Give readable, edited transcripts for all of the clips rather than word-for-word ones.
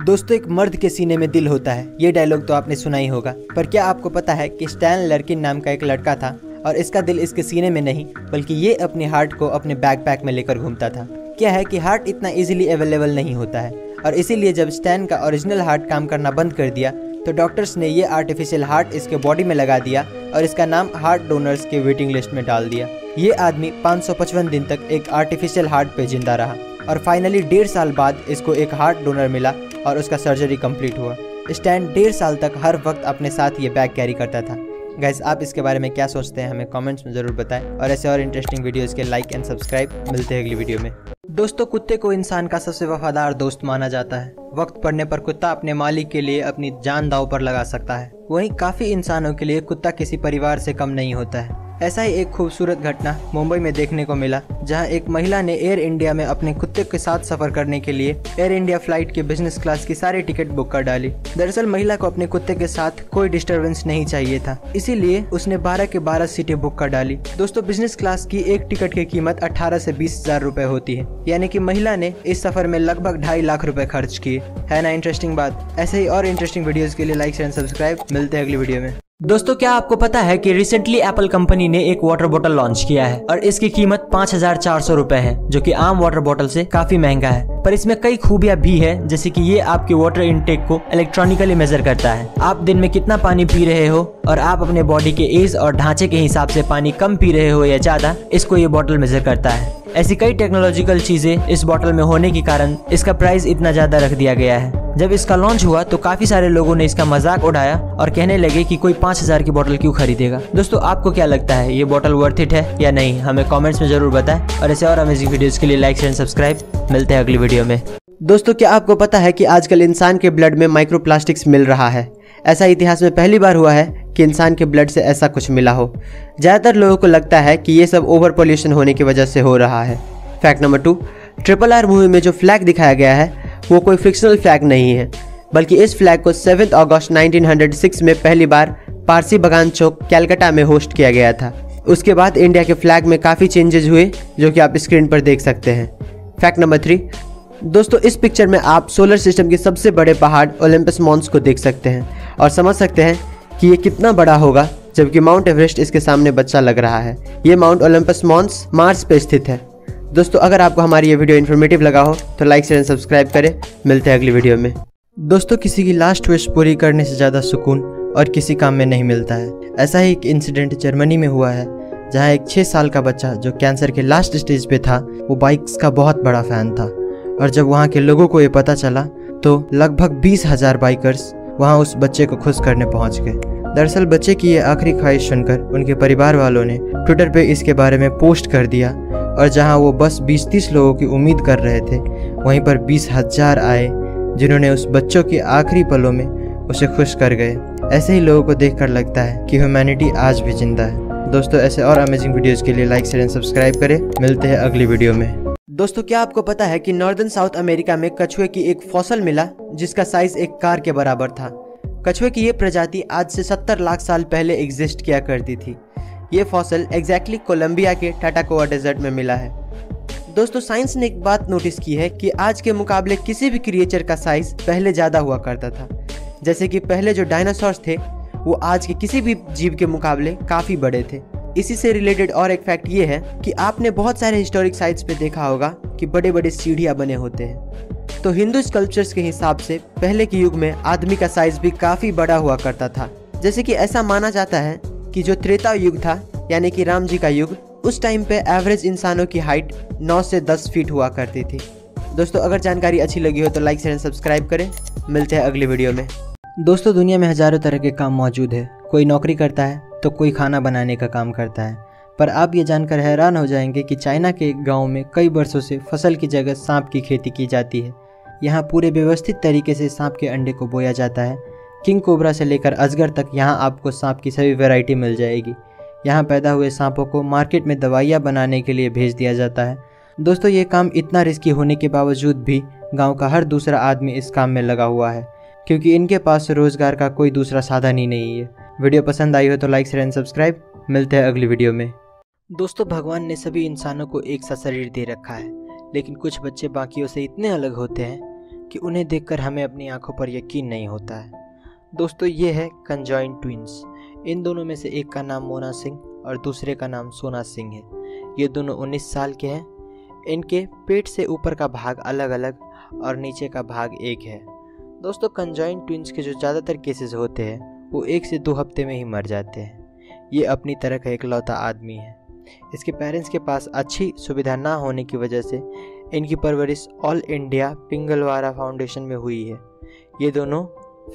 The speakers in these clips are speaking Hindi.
दोस्तों, एक मर्द के सीने में दिल होता है, ये डायलॉग तो आपने सुना ही होगा। पर क्या आपको पता है कि स्टैन लर्किन नाम का एक लड़का था और इसका दिल इसके सीने में नहीं बल्कि ये अपने हार्ट को अपने बैकपैक में लेकर घूमता था। क्या है कि हार्ट इतना इजीली अवेलेबल नहीं होता है और इसीलिए जब स्टैन का ओरिजिनल हार्ट काम करना बंद कर दिया तो डॉक्टर्स ने ये आर्टिफिशियल हार्ट इसके बॉडी में लगा दिया और इसका नाम हार्ट डोनर्स के वेटिंग लिस्ट में डाल दिया। ये आदमी 555 दिन तक एक आर्टिफिशियल हार्ट पे जिंदा रहा और फाइनली 1.5 साल बाद इसको एक हार्ट डोनर मिला और उसका सर्जरी कंप्लीट हुआ। स्टैन 1.5 साल तक हर वक्त अपने साथ ये बैग कैरी करता था। गाइस, आप इसके बारे में क्या सोचते हैं हमें कमेंट्स में ज़रूर बताएं और ऐसे और इंटरेस्टिंग वीडियोस के लाइक एंड सब्सक्राइब। मिलते हैं अगली वीडियो में। दोस्तों, कुत्ते को इंसान का सबसे वफादार दोस्त माना जाता है। वक्त पड़ने पर कुत्ता अपने मालिक के लिए अपनी जान दांव पर लगा सकता है। वहीं काफ़ी इंसानों के लिए कुत्ता किसी परिवार से कम नहीं होता है। ऐसा ही एक खूबसूरत घटना मुंबई में देखने को मिला, जहां एक महिला ने एयर इंडिया में अपने कुत्ते के साथ सफर करने के लिए एयर इंडिया फ्लाइट के बिजनेस क्लास की सारी टिकट बुक कर डाली। दरअसल महिला को अपने कुत्ते के साथ कोई डिस्टरबेंस नहीं चाहिए था, इसीलिए उसने 12 के 12 सीटें बुक कर डाली। दोस्तों, बिजनेस क्लास की एक टिकट की कीमत 18 से 20,000 रुपए होती है, यानी कि महिला ने इस सफर में लगभग 2.5 लाख रुपए खर्च किए। है ना इंटरेस्टिंग बात। ऐसे ही और इंटरेस्टिंग वीडियोस के लिए लाइक शेयर एंड सब्सक्राइब। मिलते हैं अगली वीडियो में। दोस्तों, क्या आपको पता है कि रिसेंटली एप्पल कंपनी ने एक वाटर बोतल लॉन्च किया है और इसकी कीमत 5,400 रुपए है, जो कि आम वाटर बोतल से काफी महंगा है। पर इसमें कई खूबियां भी है, जैसे कि ये आपके वाटर इनटेक को इलेक्ट्रॉनिकली मेजर करता है। आप दिन में कितना पानी पी रहे हो और आप अपने बॉडी के एज और ढांचे के हिसाब से पानी कम पी रहे हो या ज्यादा, इसको ये बोतल मेजर करता है। ऐसी कई टेक्नोलॉजिकल चीजें इस बोतल में होने के कारण इसका प्राइस इतना ज्यादा रख दिया गया है। जब इसका लॉन्च हुआ तो काफी सारे लोगों ने इसका मजाक उड़ाया और कहने लगे कि कोई 5,000 की बोतल क्यों खरीदेगा। दोस्तों, आपको क्या लगता है, ये बोतल वर्थ इट है या नहीं? हमें कमेंट्स में जरूर बताएं और ऐसे और अमेजिंग वीडियोस के लिए लाइक शेयर सब्सक्राइब। मिलते हैं अगली वीडियो में। दोस्तों, क्या आपको पता है कि आजकल इंसान के ब्लड में माइक्रोप्लास्टिक्स मिल रहा है? ऐसा इतिहास में पहली बार हुआ है कि इंसान के ब्लड से ऐसा कुछ मिला हो। ज़्यादातर लोगों को लगता है कि ये सब ओवर पोल्यूशन होने की वजह से हो रहा है। फैक्ट नंबर 2, RRR मूवी में जो फ्लैग दिखाया गया है वो कोई फिक्शनल फ्लैग नहीं है, बल्कि इस फ्लैग को 7 अगस्त 1906 में पहली बार पारसी बगान चौक कैलकाटा में होस्ट किया गया था। उसके बाद इंडिया के फ्लैग में काफ़ी चेंजेस हुए, जो कि आप स्क्रीन पर देख सकते हैं। फैक्ट नंबर 3, दोस्तों, इस पिक्चर में आप सोलर सिस्टम के सबसे बड़े पहाड़ ओलंपस मॉन्स को देख सकते हैं और समझ सकते हैं कि ये कितना बड़ा होगा, जबकि माउंट एवरेस्ट इसके सामने बच्चा लग रहा है। ये माउंट ओलंपस मॉन्स मार्स पे स्थित है। दोस्तों, अगर आपको हमारी ये वीडियो इन्फॉर्मेटिव लगा हो तो लाइक शेयर एंड सब्सक्राइब करें। मिलते हैं अगली वीडियो में। दोस्तों, किसी की लास्ट विश पूरी करने से ज़्यादा सुकून और किसी काम में नहीं मिलता है। ऐसा ही एक इंसिडेंट जर्मनी में हुआ है, जहां एक 6 साल का बच्चा जो कैंसर के लास्ट स्टेज पे था, वो बाइक्स का बहुत बड़ा फ़ैन था और जब वहाँ के लोगों को ये पता चला तो लगभग 20,000 बाइकर्स वहाँ उस बच्चे को खुश करने पहुँच गए। दरअसल बच्चे की ये आखिरी ख्वाहिश सुनकर उनके परिवार वालों ने ट्विटर पे इसके बारे में पोस्ट कर दिया और जहां वो बस 20-30 लोगों की उम्मीद कर रहे थे, वहीं पर 20,000 आए जिन्होंने उस बच्चों के आखिरी पलों में उसे खुश कर गए। ऐसे ही लोगों को देखकर लगता है कि ह्यूमैनिटी आज भी जिंदा है। दोस्तों, ऐसे और अमेजिंग वीडियोस के लिए लाइक शेयर एंड सब्सक्राइब करें। मिलते हैं अगली वीडियो में। दोस्तों, क्या आपको पता है कि नॉर्दर्न साउथ अमेरिका में कछुए की एक फॉसल मिला जिसका साइज एक कार के बराबर था। कछुए की ये प्रजाति आज से 70 लाख साल पहले एग्जिस्ट किया करती थी। ये फॉसल एग्जैक्टली कोलंबिया के टाटाकोआ डेजर्ट में मिला है। दोस्तों, साइंस ने एक बात नोटिस की है कि आज के मुकाबले किसी भी क्रिएचर का साइज पहले ज़्यादा हुआ करता था। जैसे कि पहले जो डायनासोर्स थे वो आज के किसी भी जीव के मुकाबले काफ़ी बड़े थे। इसी से रिलेटेड और एक फैक्ट ये है कि आपने बहुत सारे हिस्टोरिक साइट्स पे देखा होगा कि बड़े बड़े सीढ़ियाँ बने होते हैं। तो हिंदू स्कल्पचर्स के हिसाब से पहले के युग में आदमी का साइज भी काफ़ी बड़ा हुआ करता था। जैसे कि ऐसा माना जाता है कि जो त्रेता युग था, यानी कि राम जी का युग, उस टाइम पे एवरेज इंसानों की हाइट 9 से 10 फीट हुआ करती थी। दोस्तों, अगर जानकारी अच्छी लगी हो तो लाइक शेयर एंड सब्सक्राइब करें। मिलते हैं अगली वीडियो में। दोस्तों, दुनिया में हज़ारों तरह के काम मौजूद है। कोई नौकरी करता है तो कोई खाना बनाने का काम करता है। पर आप ये जानकर हैरान हो जाएंगे कि चाइना के एक गाँव में कई वर्षों से फसल की जगह सांप की खेती की जाती है। यहाँ पूरे व्यवस्थित तरीके से सांप के अंडे को बोया जाता है। किंग कोबरा से लेकर अजगर तक यहाँ आपको सांप की सभी वैरायटी मिल जाएगी। यहाँ पैदा हुए सांपों को मार्केट में दवाइयाँ बनाने के लिए भेज दिया जाता है। दोस्तों, ये काम इतना रिस्की होने के बावजूद भी गांव का हर दूसरा आदमी इस काम में लगा हुआ है, क्योंकि इनके पास रोजगार का कोई दूसरा साधन ही नहीं है। वीडियो पसंद आई हो तो लाइक शेयर एंड सब्सक्राइब। मिलते हैं अगली वीडियो में। दोस्तों, भगवान ने सभी इंसानों को एक सा शरीर दे रखा है, लेकिन कुछ बच्चे बाकियों से इतने अलग होते हैं कि उन्हें देखकर हमें अपनी आंखों पर यकीन नहीं होता है। दोस्तों, ये है कंजॉइंट ट्विंस। इन दोनों में से एक का नाम मोना सिंह और दूसरे का नाम सोना सिंह है। ये दोनों 19 साल के हैं। इनके पेट से ऊपर का भाग अलग अलग और नीचे का भाग एक है। दोस्तों, कंजॉइंट ट्विंस के जो ज़्यादातर केसेस होते हैं वो 1 से 2 हफ्ते में ही मर जाते हैं। ये अपनी तरह का इकलौता आदमी है। इसके पेरेंट्स के पास अच्छी सुविधा ना होने की वजह से इनकी परवरिश ऑल इंडिया पिंगलवारा फाउंडेशन में हुई है। ये दोनों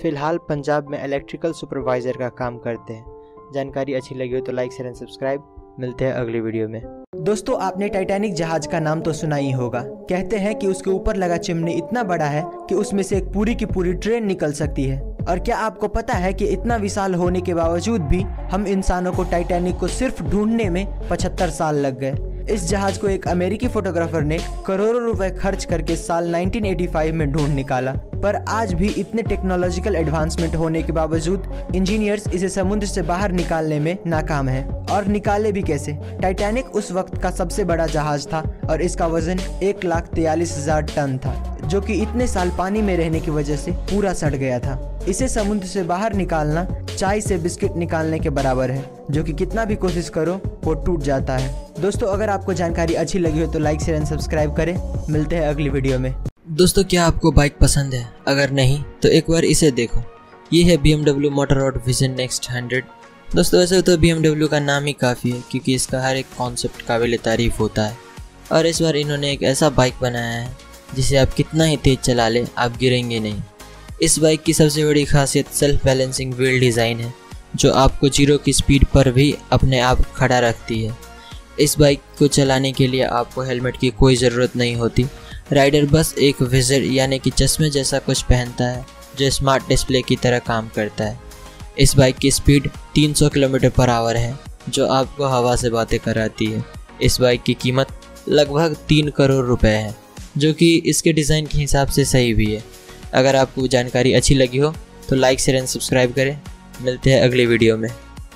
फ़िलहाल पंजाब में इलेक्ट्रिकल सुपरवाइज़र का काम करते हैं। जानकारी अच्छी लगी हो तो लाइक शेयर एंड सब्सक्राइब। मिलते हैं अगली वीडियो में। दोस्तों, आपने टाइटैनिक जहाज का नाम तो सुना ही होगा। कहते हैं कि उसके ऊपर लगा चिमनी इतना बड़ा है कि उसमें से एक पूरी की पूरी ट्रेन निकल सकती है। और क्या आपको पता है कि इतना विशाल होने के बावजूद भी हम इंसानों को टाइटैनिक को सिर्फ ढूंढने में 75 साल लग गए। इस जहाज को एक अमेरिकी फोटोग्राफर ने करोड़ों रुपए खर्च करके साल 1985 में ढूंढ निकाला। पर आज भी इतने टेक्नोलॉजिकल एडवांसमेंट होने के बावजूद इंजीनियर्स इसे समुद्र से बाहर निकालने में नाकाम है। और निकाले भी कैसे? टाइटैनिक उस वक्त का सबसे बड़ा जहाज था और इसका वजन 1,43,000 टन था, जो कि इतने साल पानी में रहने की वजह से पूरा सड़ गया था। इसे समुद्र से बाहर निकालना चाय से बिस्किट निकालने के बराबर है, जो कि कितना भी कोशिश करो वो टूट जाता है। दोस्तों, अगर आपको जानकारी अच्छी लगी हो तो लाइक शेयर एंड सब्सक्राइब करें। मिलते हैं अगली वीडियो में। दोस्तों, क्या आपको बाइक पसंद है? अगर नहीं तो एक बार इसे देखो। ये है BMW मोटोरॉड विजन नेक्स्ट 100। दोस्तों, वैसे तो BMW का नाम ही काफ़ी है क्योंकि इसका हर एक कॉन्सेप्ट काबिल तारीफ़ होता है। और इस बार इन्होंने एक ऐसा बाइक बनाया है जिसे आप कितना ही तेज़ चला लें आप गिरेंगे नहीं। इस बाइक की सबसे बड़ी खासियत सेल्फ बैलेंसिंग व्हील डिज़ाइन है, जो आपको 0 की स्पीड पर भी अपने आप खड़ा रखती है। इस बाइक को चलाने के लिए आपको हेलमेट की कोई ज़रूरत नहीं होती। राइडर बस एक विज़र यानी कि चश्मे जैसा कुछ पहनता है जो स्मार्ट डिस्प्ले की तरह काम करता है। इस बाइक की स्पीड 300 किलोमीटर/आवर है, जो आपको हवा से बातें कराती है। इस बाइक की कीमत लगभग 3 करोड़ रुपए है, जो कि इसके डिज़ाइन के हिसाब से सही भी है। अगर आपको जानकारी अच्छी लगी हो तो लाइक शेयर एंड सब्सक्राइब करें। मिलते हैं अगली वीडियो में।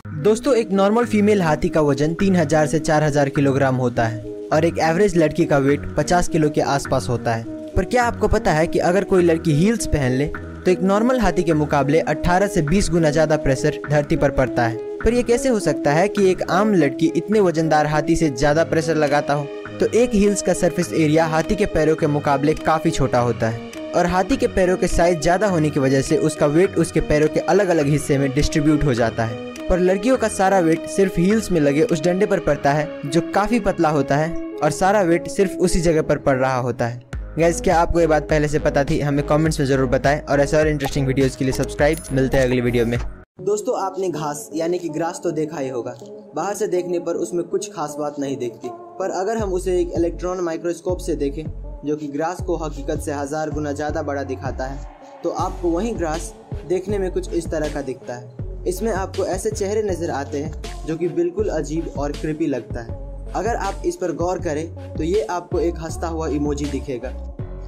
दोस्तों, एक नॉर्मल फीमेल हाथी का वजन 3000 से 4000 किलोग्राम होता है और एक एवरेज लड़की का वेट 50 किलो के आसपास होता है। पर क्या आपको पता है कि अगर कोई लड़की हील्स पहन ले तो एक नॉर्मल हाथी के मुकाबले 18 से 20 गुना ज़्यादा प्रेशर धरती पर पड़ता है? पर यह कैसे हो सकता है कि एक आम लड़की इतने वजनदार हाथी से ज़्यादा प्रेशर लगाता हो? तो एक हील्स का सरफेस एरिया हाथी के पैरों के मुकाबले काफ़ी छोटा होता है और हाथी के पैरों के साइज ज़्यादा होने की वजह से उसका वेट उसके पैरों के अलग अलग हिस्से में डिस्ट्रीब्यूट हो जाता है। पर लड़कियों का सारा वेट सिर्फ हील्स में लगे उस डंडे पर पड़ता है, जो काफ़ी पतला होता है और सारा वेट सिर्फ उसी जगह पर पड़ रहा होता है। गाइस, क्या आपको ये बात पहले से पता थी? हमें कमेंट्स में ज़रूर बताएं और ऐसे और इंटरेस्टिंग वीडियोज़ के लिए सब्सक्राइब। मिलते हैं अगली वीडियो में। दोस्तों, आपने घास यानी कि ग्रास तो देखा ही होगा। बाहर से देखने पर उसमें कुछ खास बात नहीं दिखती, पर अगर हम उसे एक इलेक्ट्रॉन माइक्रोस्कोप से देखें जो कि ग्रास को हकीकत से 1000 गुना ज़्यादा बड़ा दिखाता है, तो आपको वही ग्रास देखने में कुछ इस तरह का दिखता है। इसमें आपको ऐसे चेहरे नज़र आते हैं जो कि बिल्कुल अजीब और क्रिपी लगता है। अगर आप इस पर गौर करें तो ये आपको एक हंसता हुआ इमोजी दिखेगा।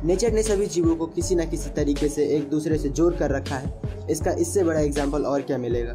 नेचर ने सभी जीवों को किसी न किसी तरीके से एक दूसरे से जोड़ कर रखा है। इसका इससे बड़ा एग्जाम्पल और क्या मिलेगा?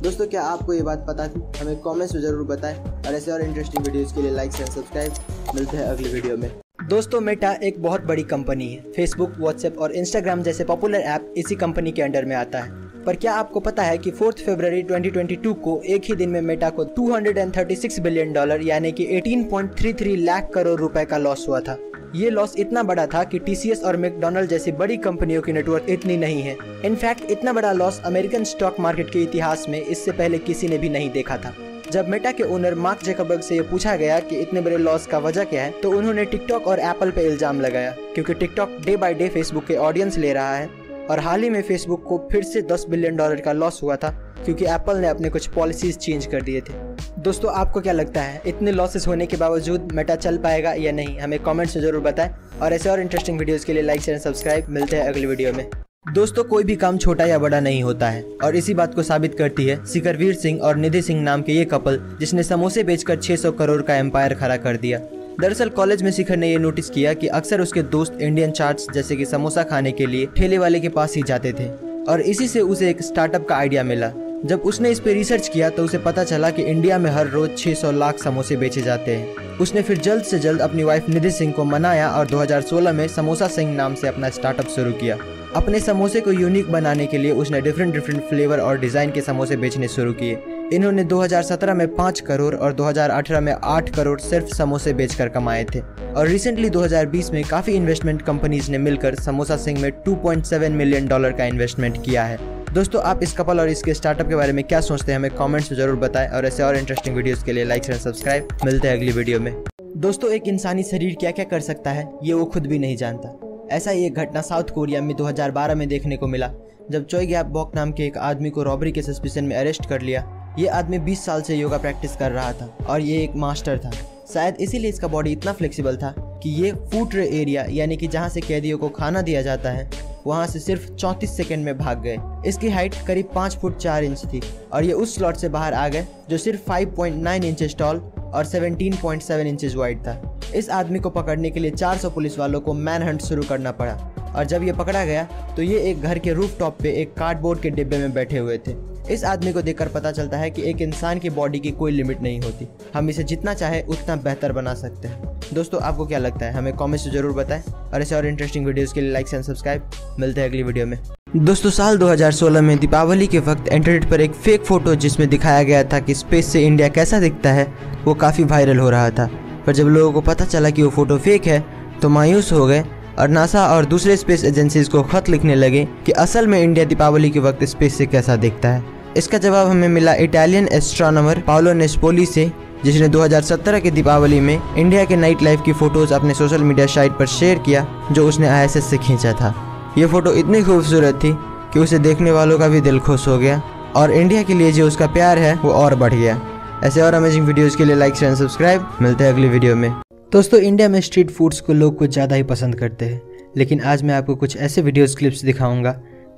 दोस्तों, क्या आपको ये बात पता थी? हमें कमेंट्स में ज़रूर बताएं और ऐसे और इंटरेस्टिंग वीडियोज़ के लिए लाइक शेयर सब्सक्राइब। मिलते हैं अगली वीडियो में। दोस्तों, मेटा एक बहुत बड़ी कंपनी है। फेसबुक, व्हाट्सएप और इंस्टाग्राम जैसे पॉपुलर ऐप इसी कंपनी के अंडर में आता है। पर क्या आपको पता है कि 4 फरवरी 2022 को एक ही दिन में मेटा को $236 बिलियन यानी कि 18.33 लाख करोड़ रुपए का लॉस हुआ था। ये लॉस इतना बड़ा था कि TCS और मैकडॉनल्ड जैसी बड़ी कंपनियों की नेटवर्थ इतनी नहीं है। इनफैक्ट इतना बड़ा लॉस अमेरिकन स्टॉक मार्केट के इतिहास में इससे पहले किसी ने भी नहीं देखा था। जब मेटा के ओनर मार्क ज़करबर्ग से ये पूछा गया कि इतने बड़े लॉस का वजह क्या है, तो उन्होंने टिकटॉक और एप्पल पे इल्जाम लगाया, क्योंकि TikTok day by day Facebook के ऑडियंस ले रहा है और हाल ही में फेसबुक को फिर से $10 बिलियन का लॉस हुआ था क्योंकि एप्पल ने अपने कुछ पॉलिसीज चेंज कर दिए थे। दोस्तों, आपको क्या लगता है इतने लॉसेस होने के बावजूद मेटा चल पाएगा या नहीं? हमें कमेंट्स में ज़रूर बताएं और ऐसे और इंटरेस्टिंग वीडियोज़ के लिए लाइक शेयर सब्सक्राइब। मिलते हैं अगली वीडियो में। दोस्तों, कोई भी काम छोटा या बड़ा नहीं होता है और इसी बात को साबित करती है शिखरवीर सिंह और निधि सिंह नाम के ये कपल, जिसने समोसे बेचकर 600 करोड़ का एम्पायर खड़ा कर दिया। दरअसल कॉलेज में शिखर ने ये नोटिस किया कि अक्सर उसके दोस्त इंडियन चाट्स जैसे कि समोसा खाने के लिए ठेले वाले के पास ही जाते थे और इसी से उसे एक स्टार्टअप का आइडिया मिला। जब उसने इस पे रिसर्च किया तो उसे पता चला कि इंडिया में हर रोज 600 लाख समोसे बेचे जाते हैं। उसने फिर जल्द से जल्द अपनी वाइफ निधि सिंह को मनाया और 2016 में समोसा सिंह नाम से अपना स्टार्टअप शुरू किया। अपने समोसे को यूनिक बनाने के लिए उसने डिफरेंट फ्लेवर और डिज़ाइन के समोसे बेचने शुरू किए। इन्होंने 2017 में 5 करोड़ और 2018 में 8 करोड़ सिर्फ समोसे बेचकर कमाए थे। और रिसेंटली 2020 में काफ़ी इन्वेस्टमेंट कंपनीज ने मिलकर समोसा सिंह में $2.7 मिलियन का इन्वेस्टमेंट किया है। दोस्तों, आप इस कपल और इसके स्टार्टअप के बारे में क्या सोचते हैं हमें कमेंट्स में जरूर बताएं और ऐसे और इंटरेस्टिंग वीडियोस के लिए लाइक एंड सब्सक्राइब। मिलते हैं अगली वीडियो में। दोस्तों, एक इंसानी शरीर क्या क्या कर सकता है ये वो खुद भी नहीं जानता। ऐसा ही एक घटना साउथ कोरिया में 2012 में देखने को मिला, जब चोई गैप बॉक नाम के एक आदमी को रॉबरी के सस्पिशन में अरेस्ट कर लिया। ये आदमी 20 साल से योगा प्रैक्टिस कर रहा था और ये एक मास्टर था। शायद इसीलिए इसका बॉडी इतना फ्लेक्सिबल था कि ये फूड ट्रे एरिया यानी कि जहाँ से कैदियों को खाना दिया जाता है वहाँ से सिर्फ 34 सेकंड में भाग गए। इसकी हाइट करीब 5 फुट 4 इंच थी और ये उस स्लॉट से बाहर आ गए जो सिर्फ 5.9 इंचेस टॉल और 17.7 इंचेस वाइड था। इस आदमी को पकड़ने के लिए 400 पुलिस वालों को मैन हंट शुरू करना पड़ा और जब ये पकड़ा गया तो ये एक घर के रूफ टॉप पे एक कार्डबोर्ड के डिब्बे में बैठे हुए थे। इस आदमी को देखकर पता चलता है कि एक इंसान की बॉडी की कोई लिमिट नहीं होती, हम इसे जितना चाहे उतना बेहतर बना सकते हैं। दोस्तों, आपको क्या लगता है हमें कमेंट्स में जरूर बताएं और ऐसे और इंटरेस्टिंग वीडियोस के लिए लाइक एंड सब्सक्राइब। मिलते हैं अगली वीडियो में। दोस्तों, साल 2016 में दीपावली के वक्त इंटरनेट पर एक फेक फोटो जिसमें दिखाया गया था कि स्पेस से इंडिया कैसा दिखता है वो काफ़ी वायरल हो रहा था। पर जब लोगों को पता चला कि वो फोटो फेक है तो मायूस हो गए और नासा और दूसरे स्पेस एजेंसीज को खत लिखने लगे कि असल में इंडिया दीपावली के वक्त स्पेस से कैसा दिखता है। इसका जवाब हमें मिला इटालियन एस्ट्रोनॉमर पाओलो नेस्पोली से, जिसने 2017 के दीपावली में इंडिया के नाइट लाइफ की फ़ोटोज़ अपने सोशल मीडिया साइट पर शेयर किया जो उसने ISS से खींचा था। ये फ़ोटो इतनी खूबसूरत थी कि उसे देखने वालों का भी दिल खुश हो गया और इंडिया के लिए जो उसका प्यार है वो और बढ़ गया। ऐसे और अमेजिंग वीडियोज़ के लिए लाइक एंड सब्सक्राइब। मिलते हैं अगली वीडियो में। दोस्तों, इंडिया में स्ट्रीट फूड्स को लोग कुछ ज़्यादा ही पसंद करते हैं, लेकिन आज मैं आपको कुछ ऐसे वीडियोज़ क्लिप्स दिखाऊंगा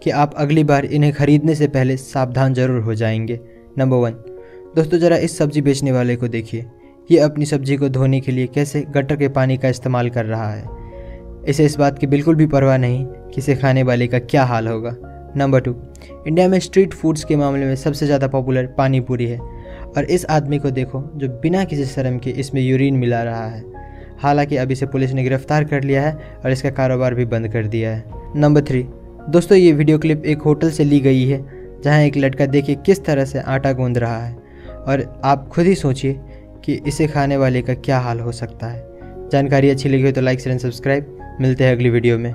कि आप अगली बार इन्हें खरीदने से पहले सावधान जरूर हो जाएंगे। नंबर 1, दोस्तों ज़रा इस सब्ज़ी बेचने वाले को देखिए। ये अपनी सब्ज़ी को धोने के लिए कैसे गटर के पानी का इस्तेमाल कर रहा है। इसे इस बात की बिल्कुल भी परवाह नहीं कि इसे खाने वाले का क्या हाल होगा। नंबर 2, इंडिया में स्ट्रीट फूड्स के मामले में सबसे ज़्यादा पॉपुलर पानी पूरी है और इस आदमी को देखो जो बिना किसी शर्म के इसमें यूरिन मिला रहा है। हालांकि अब इसे पुलिस ने गिरफ्तार कर लिया है और इसका कारोबार भी बंद कर दिया है। नंबर 3, दोस्तों ये वीडियो क्लिप एक होटल से ली गई है जहां एक लड़का देखिए किस तरह से आटा गूंद रहा है और आप खुद ही सोचिए कि इसे खाने वाले का क्या हाल हो सकता है। जानकारी अच्छी लगी हो तो लाइक एंड सब्सक्राइब। मिलते हैं अगली वीडियो में।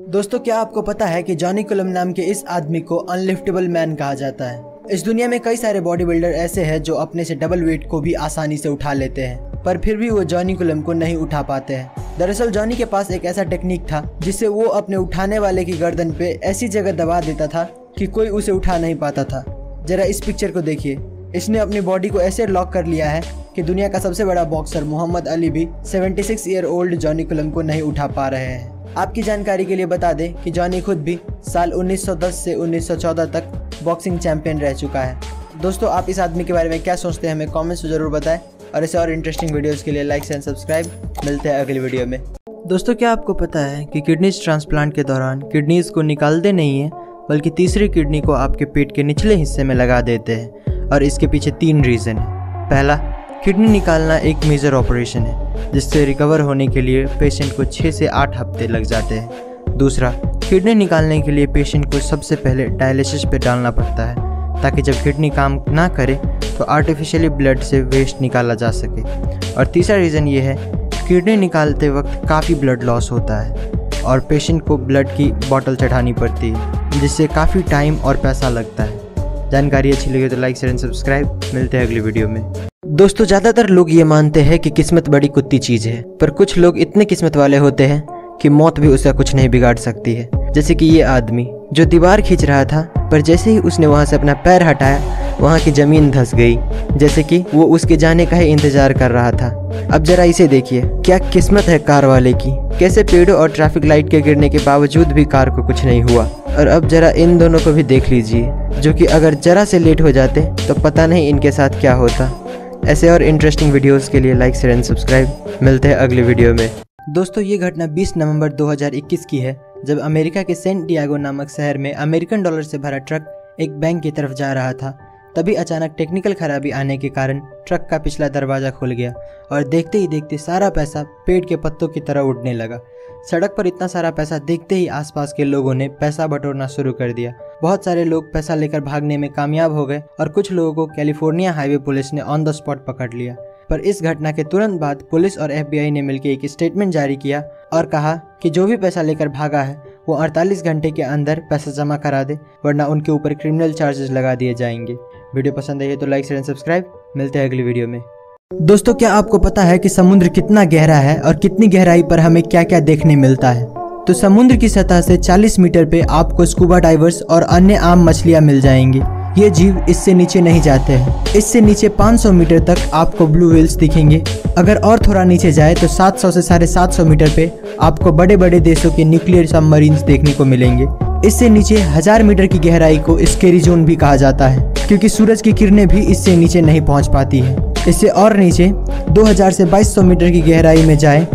दोस्तों, क्या आपको पता है कि जॉनी कुलम नाम के इस आदमी को अनलिफ्टेबल मैन कहा जाता है। इस दुनिया में कई सारे बॉडी बिल्डर ऐसे हैं जो अपने से डबल वेट को भी आसानी से उठा लेते हैं, पर फिर भी वो जॉनी कुलम को नहीं उठा पाते हैं। दरअसल जॉनी के पास एक ऐसा टेक्निक था जिससे वो अपने उठाने वाले की गर्दन पे ऐसी जगह दबा देता था कि कोई उसे उठा नहीं पाता था। जरा इस पिक्चर को देखिए। इसने अपनी बॉडी को ऐसे लॉक कर लिया है कि दुनिया का सबसे बड़ा बॉक्सर मोहम्मद अली भी 76 ईयर ओल्ड जॉनी कुलम को नहीं उठा पा रहे हैं। आपकी जानकारी के लिए बता दें कि जॉनी खुद भी साल 1910 से 1914 तक बॉक्सिंग चैंपियन रह चुका है। दोस्तों, आप इस आदमी के बारे में क्या सोचते हैं हमें कमेंट्स में जरूर बताएं और ऐसे और इंटरेस्टिंग वीडियोस के लिए लाइक एंड सब्सक्राइब। मिलते हैं अगली वीडियो में। दोस्तों, क्या आपको पता है कि किडनीज ट्रांसप्लांट के दौरान किडनीज को निकालते नहीं है बल्कि तीसरी किडनी को आपके पेट के निचले हिस्से में लगा देते हैं और इसके पीछे 3 रीज़न है। पहला, किडनी निकालना एक मेजर ऑपरेशन है जिससे रिकवर होने के लिए पेशेंट को 6 से 8 हफ्ते लग जाते हैं। दूसरा, किडनी निकालने के लिए पेशेंट को सबसे पहले डायलिसिस पे डालना पड़ता है ताकि जब किडनी काम ना करे तो आर्टिफिशियली ब्लड से वेस्ट निकाला जा सके। और तीसरा रीज़न ये है किडनी निकालते वक्त काफ़ी ब्लड लॉस होता है और पेशेंट को ब्लड की बोतल चढ़ानी पड़ती है जिससे काफ़ी टाइम और पैसा लगता है। जानकारी अच्छी लगी तो लाइक एंड सब्सक्राइब। मिलते हैं अगली वीडियो में। दोस्तों, ज़्यादातर लोग ये मानते हैं कि किस्मत बड़ी कुत्ती चीज़ है, पर कुछ लोग इतने किस्मत वाले होते हैं कि मौत भी उसका कुछ नहीं बिगाड़ सकती है। जैसे कि ये आदमी जो दीवार खींच रहा था, पर जैसे ही उसने वहाँ से अपना पैर हटाया वहाँ की ज़मीन धंस गई, जैसे कि वो उसके जाने का ही इंतज़ार कर रहा था। अब जरा इसे देखिए, क्या किस्मत है कार वाले की। कैसे पेड़ों और ट्रैफिक लाइट के गिरने के बावजूद भी कार को कुछ नहीं हुआ। और अब जरा इन दोनों को भी देख लीजिए, जो कि अगर जरा से लेट हो जाते तो पता नहीं इनके साथ क्या होता। ऐसे और इंटरेस्टिंग वीडियोस के लिए लाइक एंड सब्सक्राइब। मिलते हैं अगली वीडियो में। दोस्तों, ये घटना 20 नवंबर 2021 की है, जब अमेरिका के सेंट डिएगो नामक शहर में अमेरिकन डॉलर से भरा ट्रक एक बैंक की तरफ जा रहा था। तभी अचानक टेक्निकल खराबी आने के कारण ट्रक का पिछला दरवाज़ा खुल गया और देखते ही देखते सारा पैसा पेड़ के पत्तों की तरह उड़ने लगा। सड़क पर इतना सारा पैसा देखते ही आसपास के लोगों ने पैसा बटोरना शुरू कर दिया। बहुत सारे लोग पैसा लेकर भागने में कामयाब हो गए और कुछ लोगों को कैलिफोर्निया हाईवे पुलिस ने ऑन द स्पॉट पकड़ लिया। पर इस घटना के तुरंत बाद पुलिस और FBI ने मिलकर एक स्टेटमेंट जारी किया और कहा कि जो भी पैसा लेकर भागा है वो 48 घंटे के अंदर पैसा जमा करा दे, वरना उनके ऊपर क्रिमिनल चार्जेस लगा दिए जाएंगे। वीडियो पसंद आई है तो लाइक शेयर एंड सब्सक्राइब। मिलते हैं अगली वीडियो में। दोस्तों, क्या आपको पता है कि समुद्र कितना गहरा है और कितनी गहराई पर हमें क्या क्या देखने मिलता है? तो समुद्र की सतह से 40 मीटर पे आपको स्कूबा डाइवर्स और अन्य आम मछलियाँ मिल जाएंगी। ये जीव इससे नीचे नहीं जाते हैं। इससे नीचे 500 मीटर तक आपको ब्लू व्हेल्स दिखेंगे। अगर और थोड़ा नीचे जाए तो 700 से 750 मीटर पे आपको बड़े बड़े देशों के न्यूक्लियर सबमरीन्स देखने को मिलेंगे। इससे नीचे 1000 मीटर की गहराई को स्केरी जोन भी कहा जाता है, क्योंकि सूरज की किरणें भी इससे नीचे नहीं पहुंच पाती है। इससे और नीचे 2000 से 2200 मीटर की गहराई में जाए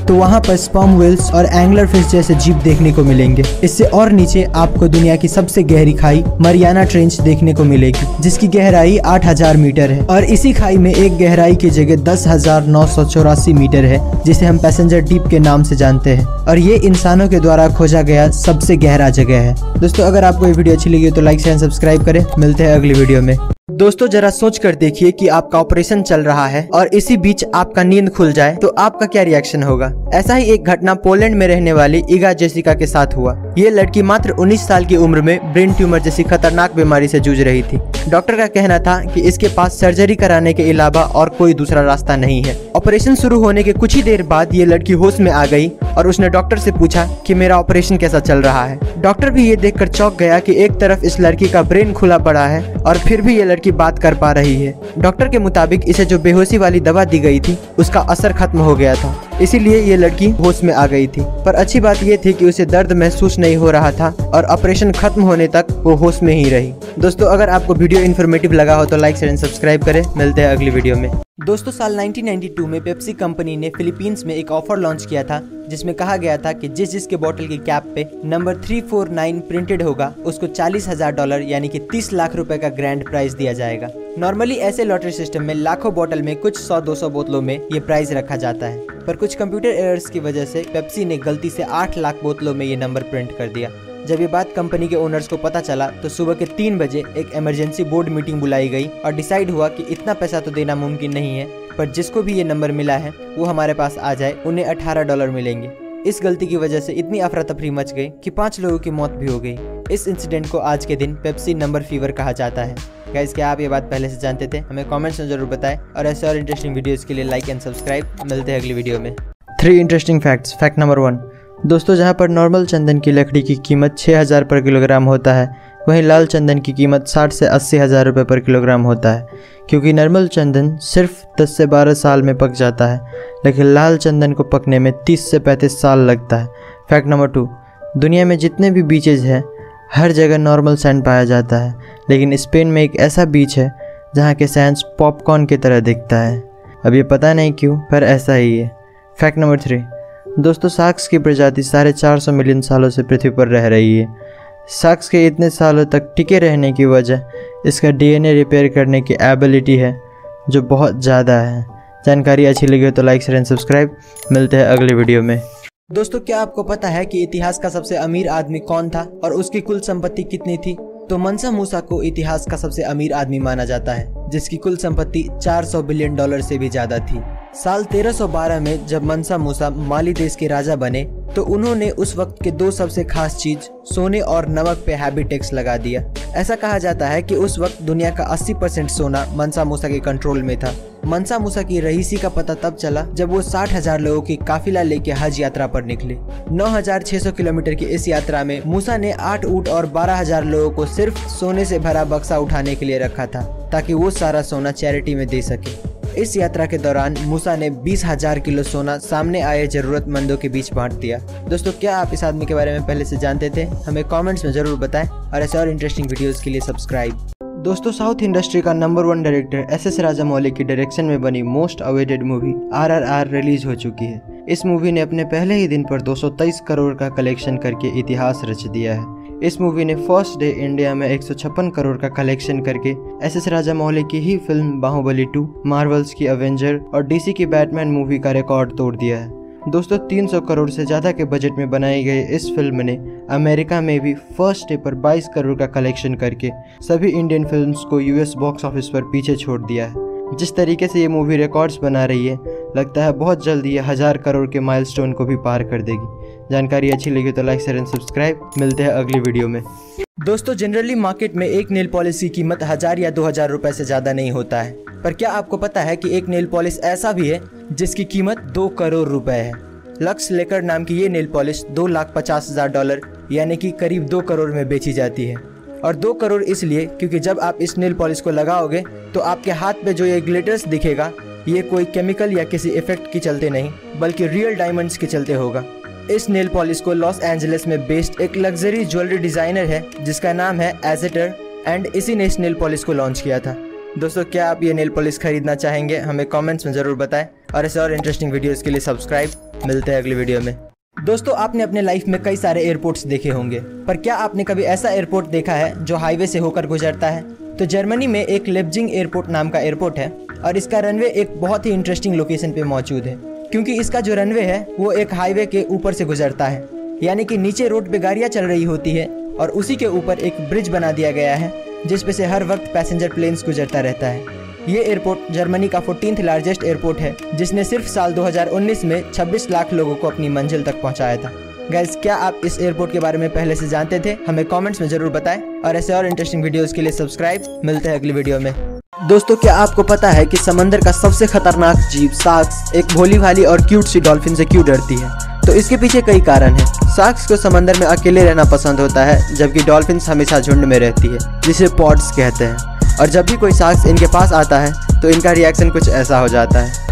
तो वहाँ पर स्पर्म व्हेल्स और एंगलर फिश जैसे जीव देखने को मिलेंगे। इससे और नीचे आपको दुनिया की सबसे गहरी खाई मरियाना ट्रेंच देखने को मिलेगी, जिसकी गहराई 8000 मीटर है। और इसी खाई में एक गहराई की जगह 10,984 मीटर है, जिसे हम पैसेंजर डीप के नाम से जानते हैं। और ये इंसानों के द्वारा खोजा गया सबसे गहरा जगह है। दोस्तों, अगर आपको ये वीडियो अच्छी लगी तो लाइक शेयर सब्सक्राइब करें। मिलते हैं अगली वीडियो में। दोस्तों, जरा सोच कर देखिए कि आपका ऑपरेशन चल रहा है और इसी बीच आपका नींद खुल जाए तो आपका क्या रिएक्शन होगा। ऐसा ही एक घटना पोलैंड में रहने वाली इगा जेसिका के साथ हुआ। ये लड़की मात्र 19 साल की उम्र में ब्रेन ट्यूमर जैसी खतरनाक बीमारी से जूझ रही थी। डॉक्टर का कहना था कि इसके पास सर्जरी कराने के अलावा और कोई दूसरा रास्ता नहीं है। ऑपरेशन शुरू होने के कुछ ही देर बाद ये लड़की होश में आ गई और उसने डॉक्टर से पूछा कि मेरा ऑपरेशन कैसा चल रहा है। डॉक्टर भी ये देखकर चौंक गया कि एक तरफ इस लड़की का ब्रेन खुला पड़ा है और फिर भी ये लड़की बात कर पा रही है। डॉक्टर के मुताबिक इसे जो बेहोशी वाली दवा दी गई थी उसका असर खत्म हो गया था, इसीलिए ये लड़की होश में आ गई थी। पर अच्छी बात ये थी कि उसे दर्द महसूस नहीं हो रहा था और ऑपरेशन खत्म होने तक वो होश में ही रही। दोस्तों, अगर आपको वीडियो इन्फॉर्मेटिव लगा हो तो लाइक शेयर एंड सब्सक्राइब करें। मिलते हैं अगली वीडियो में। दोस्तों, साल 1992 में पेप्सी कंपनी ने फिलीपींस में एक ऑफर लॉन्च किया था, जिसमें कहा गया था कि जिसके बोतल की कैप पे नंबर 349 प्रिंटेड होगा उसको $40,000 यानी कि 30 लाख रुपए का ग्रैंड प्राइज दिया जाएगा। नॉर्मली ऐसे लॉटरी सिस्टम में लाखों बोतल में कुछ 100-200 बोतलों में ये प्राइज रखा जाता है, पर कुछ कंप्यूटर एरर्स की वजह से पेप्सी ने गलती से 8 लाख बोतलों में ये नंबर प्रिंट कर दिया। जब ये बात कंपनी के ओनर्स को पता चला तो सुबह के 3 बजे एक इमरजेंसी बोर्ड मीटिंग बुलाई गई और डिसाइड हुआ कि इतना पैसा तो देना मुमकिन नहीं है, पर जिसको भी ये नंबर मिला है वो हमारे पास आ जाए, उन्हें $18 मिलेंगे। इस गलती की वजह से इतनी अफरा तफरी मच गई कि 5 लोगों की मौत भी हो गई। इस इंसिडेंट को आज के दिन पेप्सी नंबर फीवर कहा जाता है। गाइस, क्या आप ये बात पहले से जानते थे? हमें कमेंट्स में जरूर बताएं और ऐसे और इंटरेस्टिंग वीडियोस के लिए लाइक एंड सब्सक्राइब। मिलते हैं अगली वीडियो में। 3 इंटरेस्टिंग फैक्ट्स। Fact number 1। दोस्तों, जहां पर नॉर्मल चंदन की लकड़ी की कीमत 6000 पर किलोग्राम होता है, वहीं लाल चंदन की कीमत 60 से 80 हज़ार रुपये पर किलोग्राम होता है, क्योंकि नॉर्मल चंदन सिर्फ 10 से 12 साल में पक जाता है, लेकिन लाल चंदन को पकने में 30 से 35 साल लगता है। Fact number 2। दुनिया में जितने भी बीचेज हैं हर जगह नॉर्मल सैंड पाया जाता है, लेकिन स्पेन में एक ऐसा बीच है जहाँ के सैंड पॉपकॉर्न की तरह दिखता है। अब ये पता नहीं क्यों, पर ऐसा ही है। Fact number 3। दोस्तों, शार्क्स की प्रजाति 450 मिलियन सालों से पृथ्वी पर रह रही है। शार्क्स के इतने सालों तक टिके रहने की वजह इसका DNA रिपेयर करने की एबिलिटी है, जो बहुत ज़्यादा है। जानकारी अच्छी लगी हो तो लाइक शेयर एंड सब्सक्राइब। मिलते हैं अगली वीडियो में। दोस्तों, क्या आपको पता है कि इतिहास का सबसे अमीर आदमी कौन था और उसकी कुल संपत्ति कितनी थी? तो मंसा मूसा को इतिहास का सबसे अमीर आदमी माना जाता है, जिसकी कुल संपत्ति $400 बिलियन से भी ज्यादा थी। साल 1312 में जब मंसा मूसा माली देश के राजा बने तो उन्होंने उस वक्त के 2 सबसे खास चीज सोने और नमक पे हैवी टैक्स लगा दिया। ऐसा कहा जाता है कि उस वक्त दुनिया का 80% सोना मंसा मूसा के कंट्रोल में था। मंसा मूसा की रईसी का पता तब चला जब वो 60,000 लोगों की काफिला लेके हज यात्रा पर निकले। 9,600 किलोमीटर की इस यात्रा में मूसा ने 8 ऊंट और 12,000 लोगों को सिर्फ सोने से भरा बक्सा उठाने के लिए रखा था, ताकि वो सारा सोना चैरिटी में दे सके। इस यात्रा के दौरान मूसा ने 20,000 किलो सोना सामने आए जरूरतमंदों के बीच बांट दिया। दोस्तों, क्या आप इस आदमी के बारे में पहले से जानते थे? हमें कमेंट्स में जरूर बताएं और ऐसे और इंटरेस्टिंग वीडियोस के लिए सब्सक्राइब। दोस्तों, साउथ इंडस्ट्री का नंबर 1 डायरेक्टर SS राजामौली की डायरेक्शन में बनी most awaited movie RRR release हो चुकी है। इस मूवी ने अपने पहले ही दिन पर 223 करोड़ का कलेक्शन करके इतिहास रच दिया है। इस मूवी ने फर्स्ट डे इंडिया में 156 करोड़ का कलेक्शन करके एस राजामौली की ही फिल्म बाहुबली 2, मार्वल्स की एवेंजर और डीसी की बैटमैन मूवी का रिकॉर्ड तोड़ दिया है। दोस्तों 300 करोड़ से ज़्यादा के बजट में बनाई गई इस फिल्म ने अमेरिका में भी फर्स्ट डे पर 22 करोड़ का कलेक्शन करके सभी इंडियन फिल्म्स को यूएस बॉक्स ऑफिस पर पीछे छोड़ दिया है। जिस तरीके से ये मूवी रिकॉर्ड्स बना रही है, लगता है बहुत जल्दी ये 1000 करोड़ के माइलस्टोन को भी पार कर देगी। जानकारी अच्छी लगी तो लाइक शेयर एंड सब्सक्राइब। मिलते हैं अगली वीडियो में। दोस्तों जनरली मार्केट में एक नेल पॉलिश की कीमत 1000 या 2000 रुपए से ज़्यादा नहीं होता है, पर क्या आपको पता है कि एक नेल पॉलिश ऐसा भी है जिसकी कीमत 2 करोड़ रुपए है। लक्स लेकर नाम की ये नेल पॉलिश $2,50,000 यानी कि करीब 2 करोड़ में बेची जाती है। और 2 करोड़ इसलिए क्योंकि जब आप इस नेल पॉलिश को लगाओगे तो आपके हाथ पे जो ये ग्लिटर्स दिखेगा, ये कोई केमिकल या किसी इफेक्ट के चलते नहीं बल्कि रियल डायमंड्स के चलते होगा। इस नेल पॉलिश को लॉस एंजलिस में बेस्ड एक लग्जरी ज्वेलरी डिजाइनर है जिसका नाम है एजेटर, एंड इसी ने इस नेल पॉलिश को लॉन्च किया था। दोस्तों क्या आप ये नेल पॉलिश खरीदना चाहेंगे? हमें कमेंट्स में ज़रूर बताएं और ऐसे और इंटरेस्टिंग वीडियोस के लिए सब्सक्राइब। मिलते हैं अगली वीडियो में। दोस्तों आपने अपने लाइफ में कई सारे एयरपोर्ट्स देखे होंगे, पर क्या आपने कभी ऐसा एयरपोर्ट देखा है जो हाईवे से होकर गुजरता है? तो जर्मनी में एक लेप्जिग एयरपोर्ट नाम का एयरपोर्ट है और इसका रनवे एक बहुत ही इंटरेस्टिंग लोकेशन पे मौजूद है, क्योंकि इसका जो रनवे है वो एक हाईवे के ऊपर से गुजरता है। यानी कि नीचे रोड पे गाड़ियाँ चल रही होती है और उसी के ऊपर एक ब्रिज बना दिया गया है जिस पे से हर वक्त पैसेंजर प्लेन्स गुजरता रहता है। ये एयरपोर्ट जर्मनी का 14th लार्जेस्ट एयरपोर्ट है जिसने सिर्फ साल 2019 में 26 लाख लोगों को अपनी मंजिल तक पहुंचाया था। गाइस क्या आप इस एयरपोर्ट के बारे में पहले से जानते थे? हमें कमेंट्स में जरूर बताएं और ऐसे और इंटरेस्टिंग वीडियोस के लिए सब्सक्राइब। मिलते हैं अगली वीडियो में। दोस्तों क्या आपको पता है कि समंदर का सबसे खतरनाक जीव शार्क्स एक भोली भाली और क्यूट सी डॉल्फिन से क्यों डरती है? तो इसके पीछे कई कारण हैं। शार्क्स को समंदर में अकेले रहना पसंद होता है, जबकि डॉल्फिन्स हमेशा झुंड में रहती है, जिसे पॉड्स कहते हैं। और जब भी कोई शार्क्स इनके पास आता है तो इनका रिएक्शन कुछ ऐसा हो जाता है।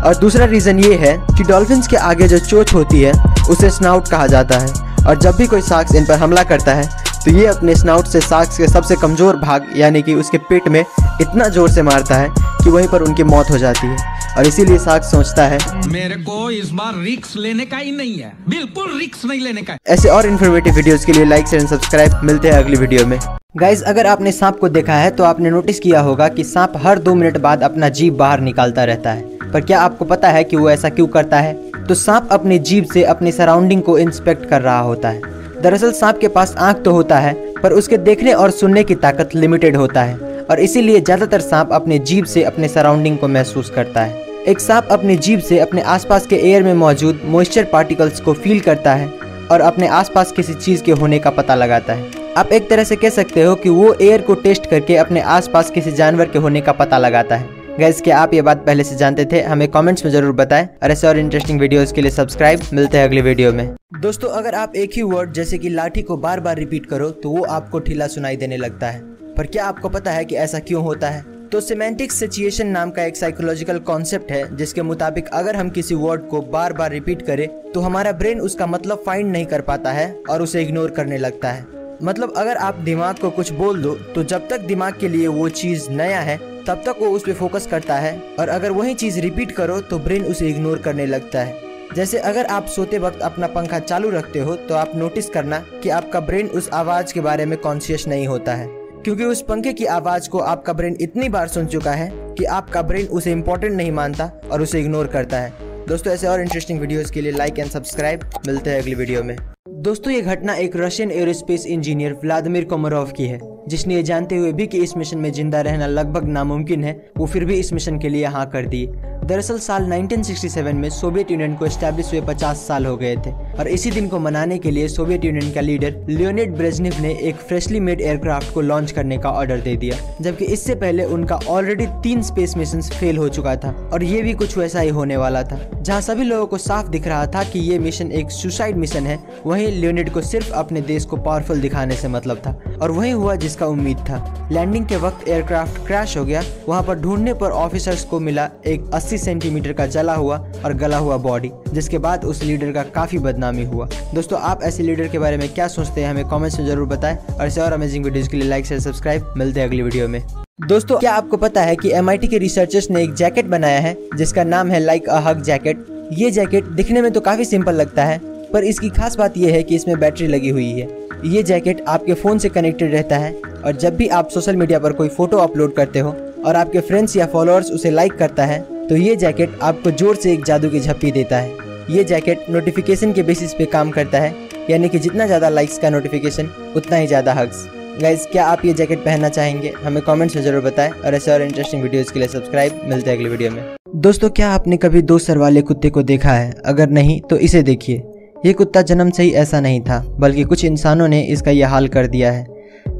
और दूसरा रीज़न ये है कि डॉल्फिन्स के आगे जो चोंच होती है उसे स्नाउट कहा जाता है, और जब भी कोई शार्क्स इन पर हमला करता है तो ये अपने स्नाउट से शार्क्स के सबसे कमज़ोर भाग यानी कि उसके पेट में इतना ज़ोर से मारता है कि वहीं पर उनकी मौत हो जाती है। और इसीलिए शार्क सोचता है मेरे को इस बार रिस्क लेने का ही नहीं है, बिल्कुल रिस्क नहीं लेने का। ऐसे और इन्फॉर्मेटिव वीडियोस के लिए लाइक शेयर एंड सब्सक्राइब। मिलते हैं अगली वीडियो में। गाइज अगर आपने सांप को देखा है तो आपने नोटिस किया होगा कि सांप हर 2 मिनट बाद अपना जीभ बाहर निकालता रहता है, पर क्या आपको पता है कि वो ऐसा क्यों करता है? तो सांप अपनी जीभ से अपनी सराउंडिंग को इंस्पेक्ट कर रहा होता है। दरअसल सांप के पास आंख तो होता है पर उसके देखने और सुनने की ताकत लिमिटेड होता है, और इसीलिए ज्यादातर सांप अपने जीभ से अपने सराउंडिंग को महसूस करता है। एक सांप अपनी जीभ से अपने आसपास के एयर में मौजूद मॉइस्चर पार्टिकल्स को फील करता है और अपने आसपास किसी चीज के होने का पता लगाता है। आप एक तरह से कह सकते हो कि वो एयर को टेस्ट करके अपने आसपास किसी जानवर के होने का पता लगाता है। गाइस क्या आप ये बात पहले से जानते थे? हमें कमेंट्स में जरूर बताएं और ऐसे और इंटरेस्टिंग वीडियोस के लिए सब्सक्राइब। मिलते हैं अगली वीडियो में। दोस्तों अगर आप एक ही वर्ड जैसे कि लाठी को बार बार रिपीट करो तो वो आपको ढीला सुनाई देने लगता है, पर क्या आपको पता है कि ऐसा क्यों होता है? तो सिमेंटिक सिचुएशन नाम का एक साइकोलॉजिकल कॉन्सेप्ट है जिसके मुताबिक अगर हम किसी वर्ड को बार बार रिपीट करें तो हमारा ब्रेन उसका मतलब फाइंड नहीं कर पाता है और उसे इग्नोर करने लगता है। मतलब अगर आप दिमाग को कुछ बोल दो तो जब तक दिमाग के लिए वो चीज नया है तब तक वो उस पर फोकस करता है, और अगर वही चीज रिपीट करो तो ब्रेन उसे इग्नोर करने लगता है। जैसे अगर आप सोते वक्त अपना पंखा चालू रखते हो तो आप नोटिस करना कि आपका ब्रेन उस आवाज के बारे में कॉन्शियस नहीं होता है, क्योंकि उस पंखे की आवाज को आपका ब्रेन इतनी बार सुन चुका है कि आपका ब्रेन उसे इम्पोर्टेंट नहीं मानता और उसे इग्नोर करता है। दोस्तों ऐसे और इंटरेस्टिंग वीडियोस के लिए लाइक एंड सब्सक्राइब। मिलते हैं अगली वीडियो में। दोस्तों ये घटना एक रशियन एरोस्पेस इंजीनियर व्लादिमीर कोमरोव की है, जिसने ये जानते हुए भी कि इस मिशन में जिंदा रहना लगभग नामुमकिन है, वो फिर भी इस मिशन के लिए हाँ कर दी। दरअसल साल 1967 में सोवियत यूनियन को एस्टैब्लिश हुए 50 साल हो गए थे, और इसी दिन को मनाने के लिए सोवियत यूनियन का लीडर लियोनिड ब्रेजनेव ने एक फ्रेशली मेड एयरक्राफ्ट को लॉन्च करने का ऑर्डर दे दिया, जबकि इससे पहले उनका ऑलरेडी 3 स्पेस मिशंस फेल हो चुका था, और ये भी कुछ वैसा ही होने वाला था। जहाँ सभी लोगों को साफ दिख रहा था कि ये मिशन एक सुसाइड मिशन है, वहीं लियोनिड को सिर्फ अपने देश को पावरफुल दिखाने से मतलब था, और वही हुआ जिसका उम्मीद था। लैंडिंग के वक्त एयरक्राफ्ट क्रैश हो गया। वहाँ पर ढूंढने पर ऑफिसर्स को मिला एक 80 सेंटीमीटर का जला हुआ और गला हुआ बॉडी, जिसके बाद उस लीडर का काफी बदनामी हुआ। दोस्तों आप ऐसे लीडर के बारे में क्या सोचते हैं? हमें कमेंट्स में जरूर बताएं, और ऐसे और अमेजिंग वीडियोस के लिए लाइक शेयर सब्सक्राइब। मिलते हैं अगली वीडियो में। दोस्तों क्या आपको पता है कि MIT के रिसर्चर्स ने एक जैकेट बनाया है जिसका नाम है लाइक अ हग जैकेट। ये जैकेट दिखने में तो काफी सिंपल लगता है, पर इसकी खास बात यह है कि इसमें बैटरी लगी हुई है। ये जैकेट आपके फ़ोन से कनेक्टेड रहता है और जब भी आप सोशल मीडिया पर कोई फ़ोटो अपलोड करते हो और आपके फ्रेंड्स या फॉलोअर्स उसे लाइक करता है तो ये जैकेट आपको जोर से एक जादू की झप्पी देता है। ये जैकेट नोटिफिकेशन के बेसिस पे काम करता है, यानी कि जितना ज़्यादा लाइक्स का नोटिफिकेशन उतना ही ज़्यादा हग्स। गाइस, क्या आप ये जैकेट पहनना चाहेंगे? हमें कमेंट्स में ज़रूर बताएं और ऐसे और इंटरेस्टिंग वीडियोस के लिए सब्सक्राइब। मिलते हैं अगले वीडियो में। दोस्तों, क्या आपने कभी 2 सर वाले कुत्ते को देखा है? अगर नहीं तो इसे देखिए। ये कुत्ता जन्म से ही ऐसा नहीं था, बल्कि कुछ इंसानों ने इसका यह हाल कर दिया है।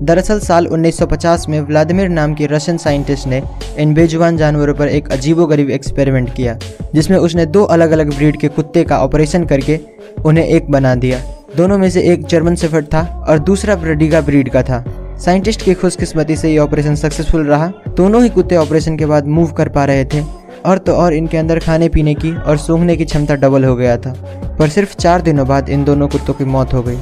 दरअसल साल 1950 में व्लादिमीर नाम के रशियन साइंटिस्ट ने इन बेजुबान जानवरों पर एक अजीबोगरीब एक्सपेरिमेंट किया, जिसमें उसने 2 अलग अलग ब्रीड के कुत्ते का ऑपरेशन करके उन्हें एक बना दिया। दोनों में से एक जर्मन शेफर्ड था और दूसरा ब्रडीगा ब्रीड का था। साइंटिस्ट की खुशकिस्मती से ये ऑपरेशन सक्सेसफुल रहा। दोनों ही कुत्ते ऑपरेशन के बाद मूव कर पा रहे थे और तो और इनके अंदर खाने पीने की और सूंघने की क्षमता डबल हो गया था। पर सिर्फ 4 दिनों बाद इन दोनों कुत्तों की मौत हो गई।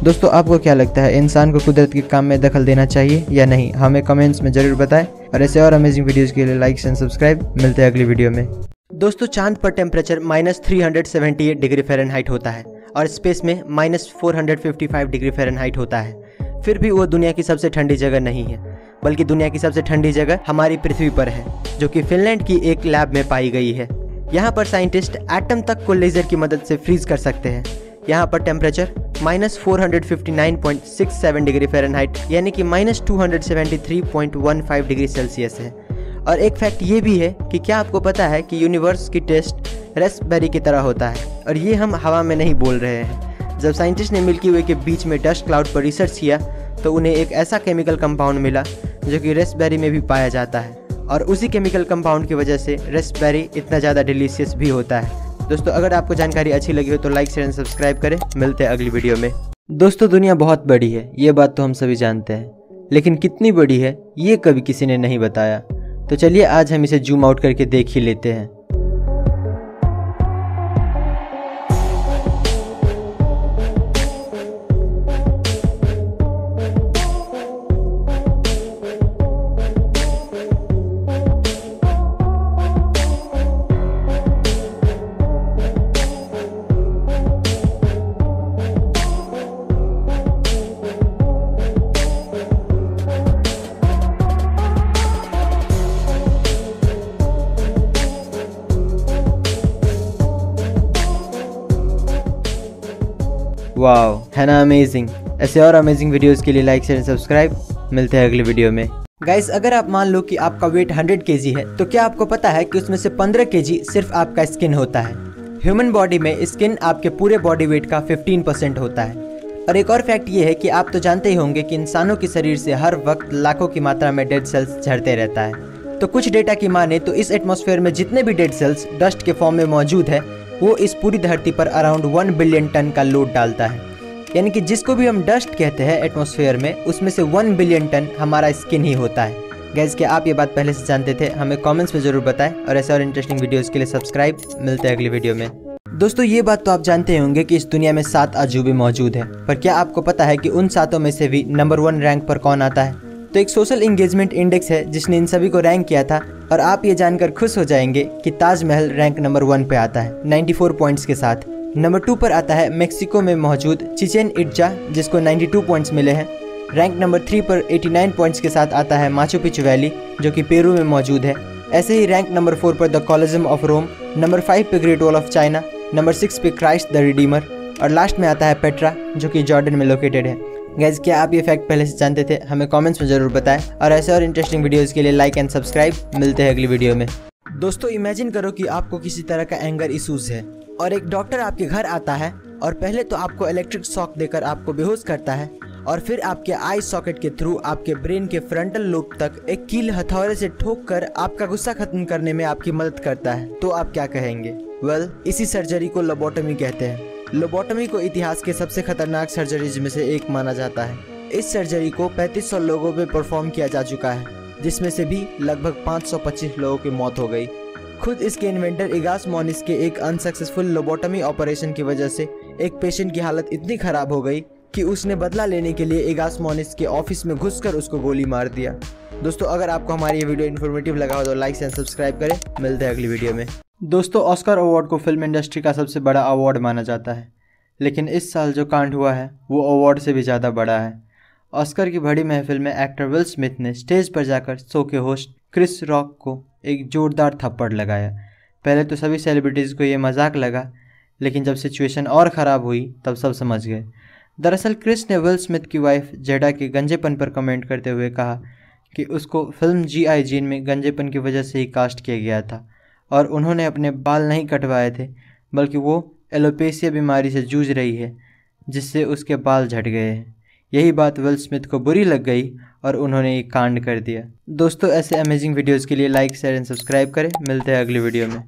दोस्तों, आपको क्या लगता है, इंसान को कुदरत के काम में दखल देना चाहिए या नहीं? हमें कमेंट्स में ज़रूर बताएं और ऐसे और अमेजिंग वीडियोज़ के लिए लाइक एंड सब्सक्राइब। मिलते हैं अगली वीडियो में। दोस्तों, चांद पर टेम्परेचर -378 डिग्री फ़ारेनहाइट होता है और स्पेस में -455 डिग्री फ़ारेनहाइट होता है। फिर भी वो दुनिया की सबसे ठंडी जगह नहीं है, बल्कि दुनिया की सबसे ठंडी जगह हमारी पृथ्वी पर है, जो कि फिनलैंड की एक लैब में पाई गई है। यहाँ पर साइंटिस्ट एटम तक को लेज़र की मदद से फ्रीज कर सकते हैं। यहाँ पर टेम्परेचर -459.67 डिग्री फ़ारेनहाइट यानी कि -273.15 डिग्री सेल्सियस है। और एक फैक्ट ये भी है कि क्या आपको पता है कि यूनिवर्स की टेस्ट रेस्पबेरी की तरह होता है, और ये हम हवा में नहीं बोल रहे हैं। जब साइंटिस्ट ने मिल्की वे के बीच में डस्ट क्लाउड पर रिसर्च किया तो उन्हें एक ऐसा केमिकल कंपाउंड मिला जो कि रेस्पबेरी में भी पाया जाता है, और उसी केमिकल कंपाउंड की वजह से रेस्पबेरी इतना ज़्यादा डिलीशियस भी होता है। दोस्तों, अगर आपको जानकारी अच्छी लगी हो तो लाइक शेयर एंड सब्सक्राइब करें। मिलते हैं अगली वीडियो में। दोस्तों, दुनिया बहुत बड़ी है, ये बात तो हम सभी जानते हैं, लेकिन कितनी बड़ी है ये कभी किसी ने नहीं बताया। तो चलिए आज हम इसे जूम आउट करके देख ही लेते हैं। वाओ, है ना अमेजिंग। ऐसे और अमेजिंग वीडियोस के लिए लाइक शेयर सब्सक्राइब। मिलते हैं अगली वीडियो में। गाइस, अगर आप मान लो कि आपका वेट 100 kg है तो क्या आपको पता है कि उसमें से 15 kg सिर्फ आपका स्किन होता है। ह्यूमन बॉडी में स्किन आपके पूरे बॉडी वेट का 15% होता है। और एक और फैक्ट ये है कि आप तो जानते ही होंगे कि इंसानों के शरीर से हर वक्त लाखों की मात्रा में डेड सेल्स झड़ते रहता है। तो कुछ डेटा की माने तो इस एटमॉस्फेयर में जितने भी डेड सेल्स डस्ट के फॉर्म में मौजूद है वो इस पूरी धरती पर अराउंड 1 बिलियन टन का लोड डालता है। यानी कि जिसको भी हम डस्ट कहते हैं एटमॉस्फेयर में, उसमें से 1 बिलियन टन हमारा स्किन ही होता है। गाइस, क्या आप ये बात पहले से जानते थे? हमें कमेंट्स में ज़रूर बताएं और ऐसे और इंटरेस्टिंग वीडियोस के लिए सब्सक्राइब। मिलते हैं अगली वीडियो में। दोस्तों, ये बात तो आप जानते होंगे कि इस दुनिया में 7 अजूबे मौजूद हैं, पर क्या आपको पता है कि उन 7 में से भी नंबर 1 रैंक पर कौन आता है? तो एक सोशल इंगेजमेंट इंडेक्स है जिसने इन सभी को रैंक किया था, और आप ये जानकर खुश हो जाएंगे कि ताजमहल रैंक नंबर 1 पे आता है 94 पॉइंट्स के साथ। नंबर 2 पर आता है मेक्सिको में मौजूद चिचेन इट्जा, जिसको 92 पॉइंट्स मिले हैं। रैंक नंबर 3 पर 89 पॉइंट्स के साथ आता है माचू पिचू वैली, जो कि पेरू में मौजूद है। ऐसे ही रैंक नंबर 4 पर the Colosseum of Rome, number 5 पे Great Wall of China, number 6 पे क्राइस्ट द रिडीमर, और लास्ट में आता है पेट्रा, जो कि जॉर्डन में लोकेटेड है। गाइस, क्या आप ये फैक्ट पहले से जानते थे? हमें कमेंट्स में ज़रूर बताएं और ऐसे और इंटरेस्टिंग वीडियोस के लिए लाइक एंड सब्सक्राइब। मिलते हैं अगली वीडियो में। दोस्तों, इमेजिन करो कि आपको किसी तरह का एंगर इशूज़ है और एक डॉक्टर आपके घर आता है और पहले तो आपको इलेक्ट्रिक शॉक देकर आपको बेहोश करता है, और फिर आपके आई सॉकेट के थ्रू आपके ब्रेन के फ्रंटल लोब तक एक कील हथौड़े से ठोक कर आपका गुस्सा खत्म करने में आपकी मदद करता है। तो आप क्या कहेंगे? इसी सर्जरी को लोबोटमी कहते हैं। लोबोटमी को इतिहास के सबसे खतरनाक सर्जरीज में से एक माना जाता है। इस सर्जरी को 3500 लोगों पे परफॉर्म किया जा चुका है, जिसमें से भी लगभग 525 लोगों की मौत हो गई। खुद इसके इन्वेंटर इगास मोनिस के एक अनसक्सेसफुल लोबोटमी ऑपरेशन की वजह से एक पेशेंट की हालत इतनी खराब हो गई कि उसने बदला लेने के लिए इगास मोनिस के ऑफिस में घुसकर उसको गोली मार दिया। दोस्तों, अगर आपको हमारी ये वीडियो इन्फॉर्मेटिव लगा हो तो लाइक एंड सब्सक्राइब करें। मिलते हैं अगली वीडियो में। दोस्तों, ऑस्कर अवार्ड को फिल्म इंडस्ट्री का सबसे बड़ा अवार्ड माना जाता है, लेकिन इस साल जो कांड हुआ है वो अवार्ड से भी ज़्यादा बड़ा है। ऑस्कर की बड़ी महफिल में एक्टर विल स्मिथ ने स्टेज पर जाकर शो के होस्ट क्रिस रॉक को एक जोरदार थप्पड़ लगाया। पहले तो सभी सेलिब्रिटीज़ को ये मजाक लगा, लेकिन जब सिचुएशन और ख़राब हुई तब सब समझ गए। दरअसल क्रिस ने विल स्मिथ की वाइफ जेडा के गंजेपन पर कमेंट करते हुए कहा कि उसको फिल्म G.I. जेन में गंजेपन की वजह से ही कास्ट किया गया था और उन्होंने अपने बाल नहीं कटवाए थे, बल्कि वो एलोपेशिया बीमारी से जूझ रही है जिससे उसके बाल झड़ गए हैं। यही बात विल स्मिथ को बुरी लग गई और उन्होंने एक कांड कर दिया। दोस्तों, ऐसे अमेजिंग वीडियोज़ के लिए लाइक, शेयर एंड सब्सक्राइब करें। मिलते हैं अगली वीडियो में।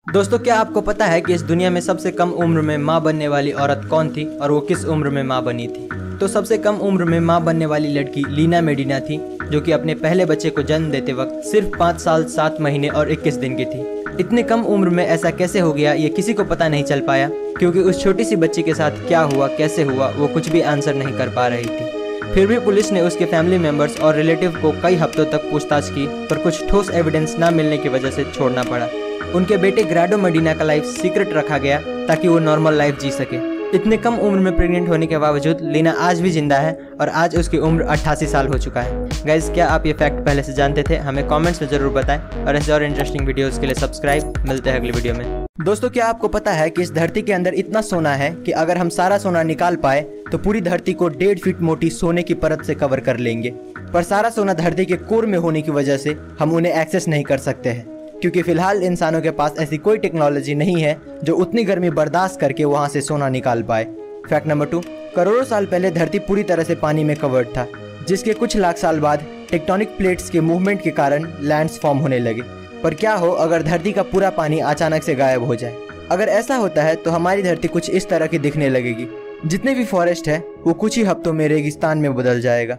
दोस्तों, क्या आपको पता है कि इस दुनिया में सबसे कम उम्र में माँ बनने वाली औरत कौन थी और वो किस उम्र में माँ बनी थी? तो सबसे कम उम्र में माँ बनने वाली लड़की लीना मेडिना थी, जो कि अपने पहले बच्चे को जन्म देते वक्त सिर्फ 5 साल 7 महीने और 21 दिन की थी। इतने कम उम्र में ऐसा कैसे हो गया ये किसी को पता नहीं चल पाया, क्योंकि उस छोटी सी बच्ची के साथ क्या हुआ, कैसे हुआ, वो कुछ भी आंसर नहीं कर पा रही थी। फिर भी पुलिस ने उसके फैमिली मेंबर्स और रिलेटिव को कई हफ्तों तक पूछताछ की, पर कुछ ठोस एविडेंस न मिलने की वजह से छोड़ना पड़ा। उनके बेटे ग्राडो मेडिना का लाइफ सीक्रेट रखा गया ताकि वो नॉर्मल लाइफ जी सके। इतने कम उम्र में प्रेग्नेंट होने के बावजूद लीना आज भी जिंदा है और आज उसकी उम्र 88 साल हो चुका है। गाइज, क्या आप ये फैक्ट पहले से जानते थे? हमें कमेंट्स में जरूर बताएं और ऐसे और इंटरेस्टिंग वीडियोस के लिए सब्सक्राइब। मिलते हैं अगली वीडियो में। दोस्तों, क्या आपको पता है कि इस धरती के अंदर इतना सोना है कि अगर हम सारा सोना निकाल पाए तो पूरी धरती को 1.5 फीट मोटी सोने की परत से कवर कर लेंगे। पर सारा सोना धरती के कोर में होने की वजह से हम उन्हें एक्सेस नहीं कर सकते हैं, क्योंकि फिलहाल इंसानों के पास ऐसी कोई टेक्नोलॉजी नहीं है जो उतनी गर्मी बर्दाश्त करके वहां से सोना निकाल पाए। फैक्ट नंबर 2, करोड़ों साल पहले धरती पूरी तरह से पानी में कवर्ड था, जिसके कुछ लाख साल बाद टेक्टोनिक प्लेट्स के मूवमेंट के कारण लैंड्स फॉर्म होने लगे। पर क्या हो अगर धरती का पूरा पानी अचानक से गायब हो जाए? अगर ऐसा होता है तो हमारी धरती कुछ इस तरह की दिखने लगेगी। जितने भी फॉरेस्ट है वो कुछ ही हफ्तों में रेगिस्तान में बदल जाएगा।